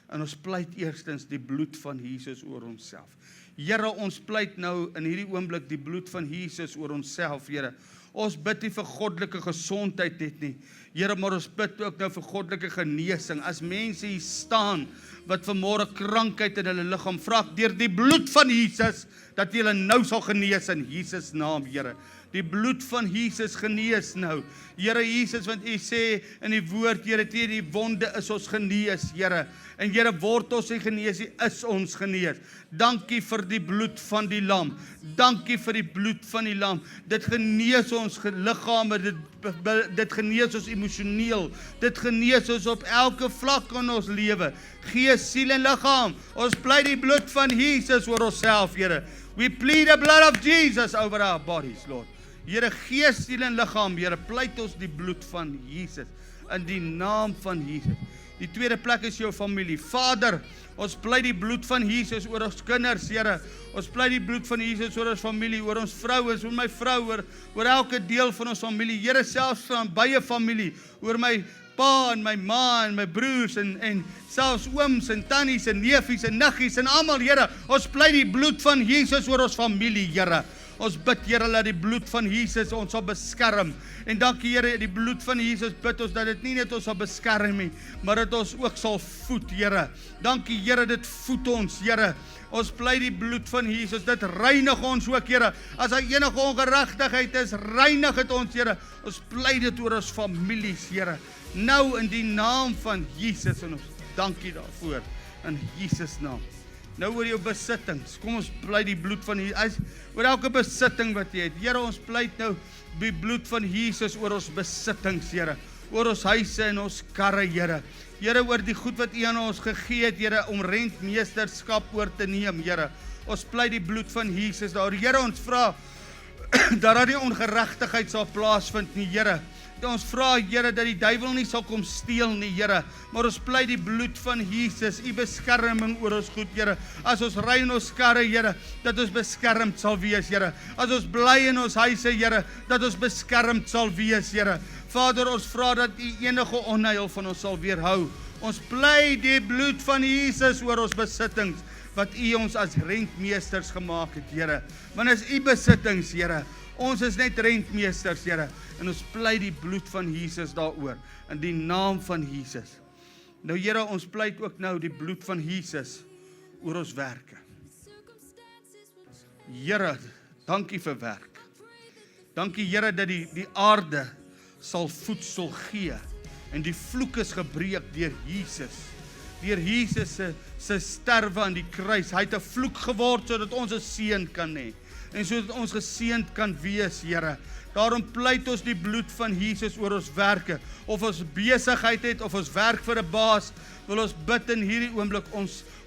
en ons pleit eerstens die bloed van Jesus oor onsself. Here, ons pleit nou in hierdie oomblik die bloed van Jesus oor onsself, Here. Ons bid nie vir goddelike gesondheid net nie, Here, maar ons bid ook nou vir goddelike genesing. As mense hier staan wat vanmôre krankheid in hulle liggaam, vra ek deur die bloed van Jesus dat jy hulle nou sal genees in Jesus naam, Here. Die bloed van Jesus genees nou. Here Jesus, want u sê in die woord, Here, teen die wonde is ons genees, Here. En Here, word ons nie genees, is ons genees. Dankie vir die bloed van die lam. Dankie vir die bloed van die lam. Dit genees ons liggame, dit genees ons emosioneel. Dit genees ons op elke vlak in ons lewe. Gees, siel en liggaam. Ons pleit die bloed van Jesus oor onsself, Here. We plead the blood of Jesus over our bodies, Lord. Here, gees, siel en liggaam, Here, pleit ons die bloed van Jesus in die naam van Jesus. Die tweede plek is jou familie. Vader, ons pleit die bloed van Jesus oor ons kinders, Here. Ons pleit die bloed van Jesus oor ons familie, oor ons vrouens, oor my vrou, oor elke deel van ons familie. Here, selfs van baie familie, oor my pa en my ma en my broers en selfs ooms en tannies en neefies en niggies en almal, Here. Ons pleit die bloed van Jesus oor ons familie, Here. Ons bid, Here, dat die bloed van Jesus ons sal beskerm. En dankie, Here, die bloed van Jesus bid ons dat dit nie net ons sal beskerm nie, maar dat ons ook sal voed, Here. Dankie, Here, dit voed ons, Here. Ons pleit die bloed van Jesus, dit reinig ons ook, Here. As daar enige ongeregtigheid is, reinig dit ons, Here. Ons pleit dit oor ons families, Here. Nou in die naam van Jesus, en ons dankie daarvoor, in Jesus naam. Nou oor jou besittings, kom ons pleit die bloed van Jesus, oor elke besitting wat jy het. Here, ons pleit nou die bloed van Jesus oor ons besittings, Here. Oor ons huise en ons karre, Here. Here, oor die goed wat U aan ons gegee het, Here, om rentmeesterskap oor te neem, Here. Ons pleit die bloed van Jesus daar. Here, ons vra dat daar nie ongeregtigheid sal plaasvind nie, Here. Ons vra, Here, dat die duiwel nie sal kom steel nie, Here, maar ons pleit die bloed van Jesus, U beskerming oor ons goed, Here. As ons ry in ons karre, Here, dat ons beskermd sal wees, Here. As ons bly in ons huise, Here, dat ons beskermd sal wees, Here. Vader, ons vra dat U enige onheil van ons sal weerhou. Ons pleit die bloed van Jesus oor ons besittings. wat U ons as rentmeesters gemaak het, Here. Want is U besittings, Here. Ons is net rentmeesters, Here. En ons pleit die bloed van Jesus daaroor, in die naam van Jesus. Nou Here, ons pleit ook nou die bloed van Jesus oor ons werke. Here, dankie vir werk. Dankie Here dat die aarde sal voedsel gee. En die vloek is gebreek deur Jesus. Deur Jesus se sterwe aan die kruis. Hy het 'n vloek geword sodat ons 'n seën kan hê. En sodat ons geseënd kan wees, Here. Daarom pleit ons die bloed van Jesus oor ons werke. Of ons besigheid het, of ons werk vir 'n baas, wil ons bid in hierdie oomblik.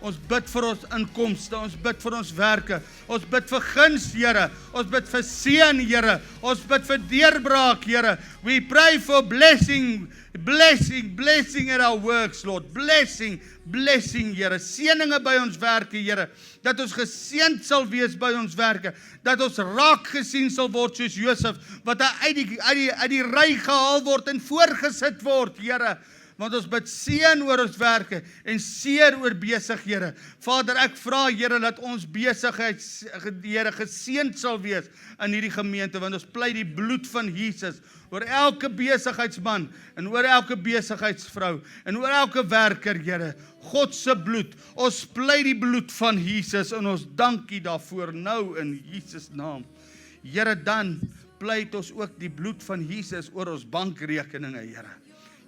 Ons bid vir ons inkomste, ons bid vir ons werke, ons bid vir guns, Here, ons bid vir seën, Here, ons bid vir deurbraak, Here. We pray for blessing at our works, Lord. Blessing, Here. Seëninge by ons werke, Here. Dat ons geseënd sal wees by ons werke. Dat ons raak gesien sal word soos Josef, wat uit die ry gehaal word en voorgesit word, Here. Want ons bid seën oor ons werke en seën oor besighede. Vader, ek vra, Here, dat ons besigheid, Here, geseënd sal wees in hierdie gemeente, want ons pleit die bloed van Jesus oor elke besigheidsman en oor elke besigheidsvrou en oor elke werker, Here. God se bloed. Ons pleit die bloed van Jesus en ons dankie daarvoor nou in Jesus naam. Here, dan pleit ons ook die bloed van Jesus oor ons bankrekeninge, Here.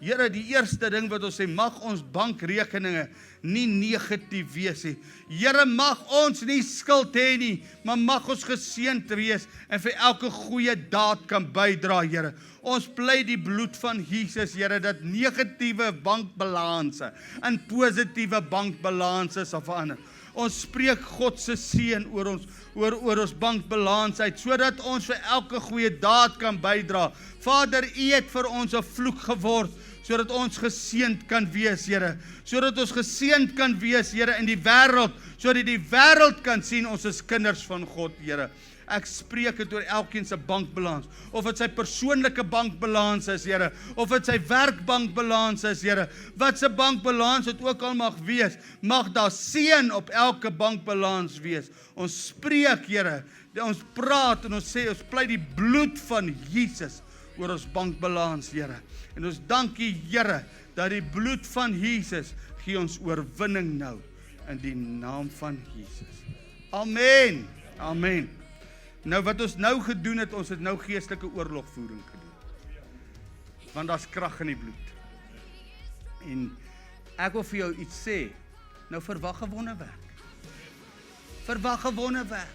Here, die eerste ding wat ons sê, mag ons bankrekeninge nie negatief wees nie. Here, mag ons nie skuld hê nie, maar mag ons geseënd wees en vir elke goeie daad kan bydra, Here. Ons pleit die bloed van Jesus, Here, dat negatiewe bankbalanse en positiewe bankbalanse sal verander. Ons spreek God se seën oor ons bankbalans uit, sodat ons vir elke goeie daad kan bydra. Vader, U het vir ons 'n vloek geword, sodat ons geseënd kan wees, Here. Sodat ons geseënd kan wees, Here, in die wêreld, sodat die wêreld kan sien ons is kinders van God, Here. Ek spreek dit oor elkeen se bankbalans, of dit sy persoonlike bankbalans is, Here, of dit sy werkbankbalans is, Here. Wat se bankbalans dit ook al mag wees, mag daar seën op elke bankbalans wees. Ons spreek, Here, ons praat en ons sê, ons pleit die bloed van Jesus oor ons bankbalans, Here. En ons dankie, Here, dat die bloed van Jesus gee ons oorwinning nou, in die naam van Jesus. Amen, amen. Nou wat ons nou gedoen het, ons het nou geestelike oorlogvoering gedoen. Want daar's krag in die bloed. En ek wil vir jou iets sê, nou verwag 'n wonderwerk. Verwag 'n wonderwerk.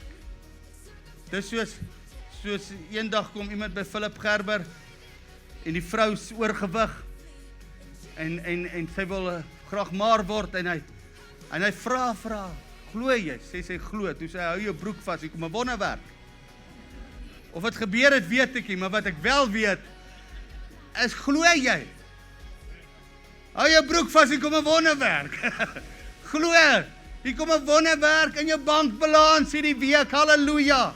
Dis soos eendag kom iemand by Philip Gerber, en die vrou is oorgewig, en sy wil graag maar word, en hy vra, glo jy? Sy glo, toe sy hou jou broek vas, hier kom 'n wonderwerk. Of wat gebeur het, weet ek nie, maar wat ek wel weet, is glo jy? Hou jou broek vas, hier kom 'n wonderwerk. Glo, hier kom 'n wonderwerk in jou bankbalans hierdie week, halleluja.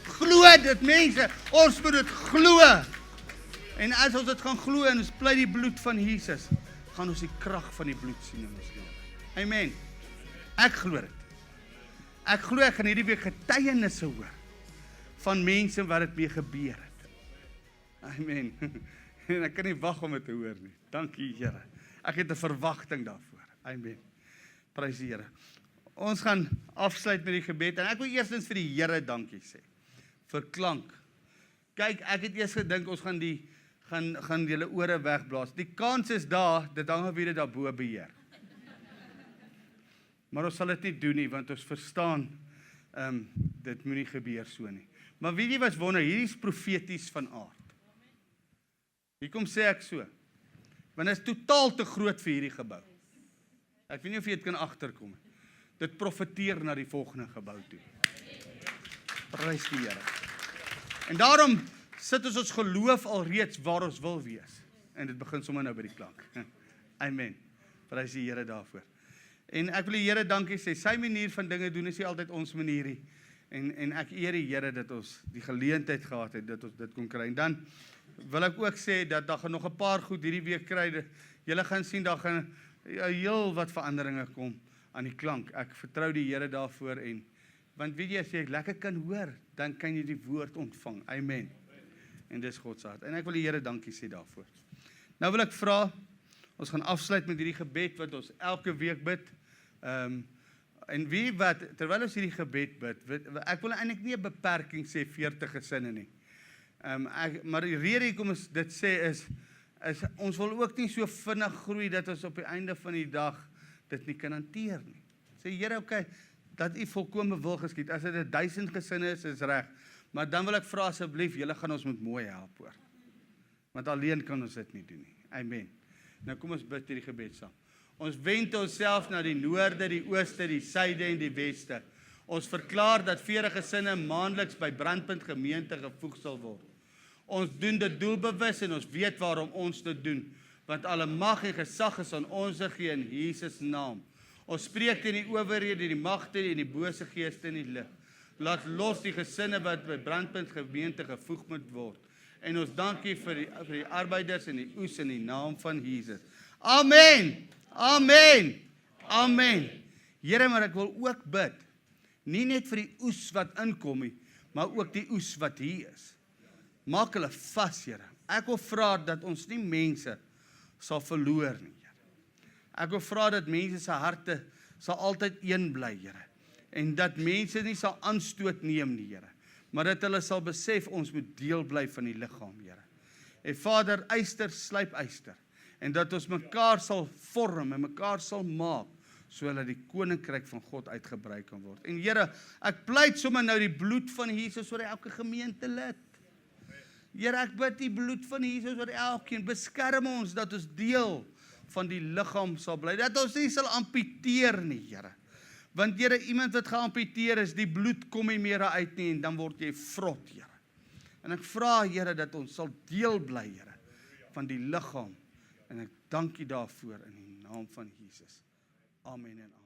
Glo dit, mense, ons moet dit glo. En as ons dit gaan glo en ons pleit die bloed van Jesus, gaan ons die krag van die bloed sien in ons lewe. Amen. Ek glo dit. Ek glo ek gaan hierdie week getuienisse hoor van mense wat dit mee gebeur het. Amen. En ek kan nie wag om dit te hoor nie. Dankie, Here. Ek het 'n verwagting daarvoor. Amen. Prys die Here. Ons gaan afsluit met die gebed en ek wil eerstens vir die Here dankie sê vir klank. Kyk, ek het eers gedink ons gaan julle ore wegblaas. Die kans is daar, dit hang af wie dit daarbo beheer. Maar ons sal dit nie doen nie, want ons verstaan, dit moet nie gebeur so nie. Maar weet jy wat wonder, hierdie is profeties van aard. Hier kom sê ek so, want dit is totaal te groot vir hierdie gebou. Ek weet nie of jy dit kan agterkom. Dit profeteer na die volgende gebou toe. Prys die Here. En daarom sit ons geloof alreeds waar ons wil wees. En dit begin sommer nou by die klank. Amen. Prys die Here daarvoor. En ek wil die Here dankie sê, sy manier van dinge doen is nie altyd ons manierie. En ek eer die Here dat ons die geleentheid gehad het, dat ons dit kon kry. En dan wil ek ook sê, dat daar gaan nog 'n paar goed hierdie week kry. Julle gaan sien, daar gaan heel wat veranderinge kom. aan die klank. Ek vertrou die Here daarvoor want weet jy, as jy lekker kan hoor, dan kan jy die woord ontvang. Amen. En dis God se hart. En ek wil die Here dankie sê daarvoor. Nou wil ek vra, ons gaan afsluit met hierdie gebed wat ons elke week bid. En wie wat, terwyl ons hierdie gebed bid, ek wil eintlik nie 'n beperking sê 40 gesinne nie. Maar die rede hoekom ons dit sê is ons wil ook nie so vinnig groei dat ons op die einde van die dag dit nie kan hanteer nie. Sê Here, okay, dat U volkome wil geskied. As dit 1000 gesinne is reg. Maar dan wil ek vra asseblief, julle gaan ons moet mooi help hoor. Want alleen kan ons dit nie doen nie. Amen. Nou kom ons bid hierdie gebed saam. Ons wend onsself na die noorde, die ooste, die suide en die weste. Ons verklaar dat 40 gesinne maandeliks by Brandpunt gemeente gevoeg sal word. Ons doen dit doelbewus en ons weet waarom ons dit doen. Want alle mag en gesag is aan ons gegee in Jesus naam. Ons spreek teen die owerhede, die magte en die bose geeste in die lig. Laat los die gesinne wat by Brandpunt gemeente gevoeg moet word. En ons dankie vir die arbeiders en die oes in die naam van Jesus. Amen. Amen. Amen. Here, maar ek wil ook bid. Nie net vir die oes wat inkom nie, maar ook die oes wat hier is. Maak hulle vas, Here. Ek wil vra dat ons nie mense sal verloor nie, Here. Ek wil vra dat mense se harte sal altyd een bly, Here. En dat mense nie sal aanstoot neem nie, Here. Maar dat hulle sal besef ons moet deel bly van die liggaam, Here. En Vader, yster slyp yster. En dat ons mekaar sal vorm en mekaar sal maak, sodat die koninkryk van God uitgebrei kan word. En Here, ek pleit sommer nou die bloed van Jesus oor elke gemeente lid. Here, ek bid die bloed van Jesus oor elkeen. Beskerm ons dat ons deel van die liggaam sal bly. Dat ons nie sal amputeer nie, Here. Want Here, iemand wat geamputeer is, die bloed kom nie meer uit nie en dan word jy vrot, Here. En ek vra, Here, dat ons sal deel bly, Here, van die liggaam. En ek dank U daarvoor in die naam van Jesus. Amen en amen.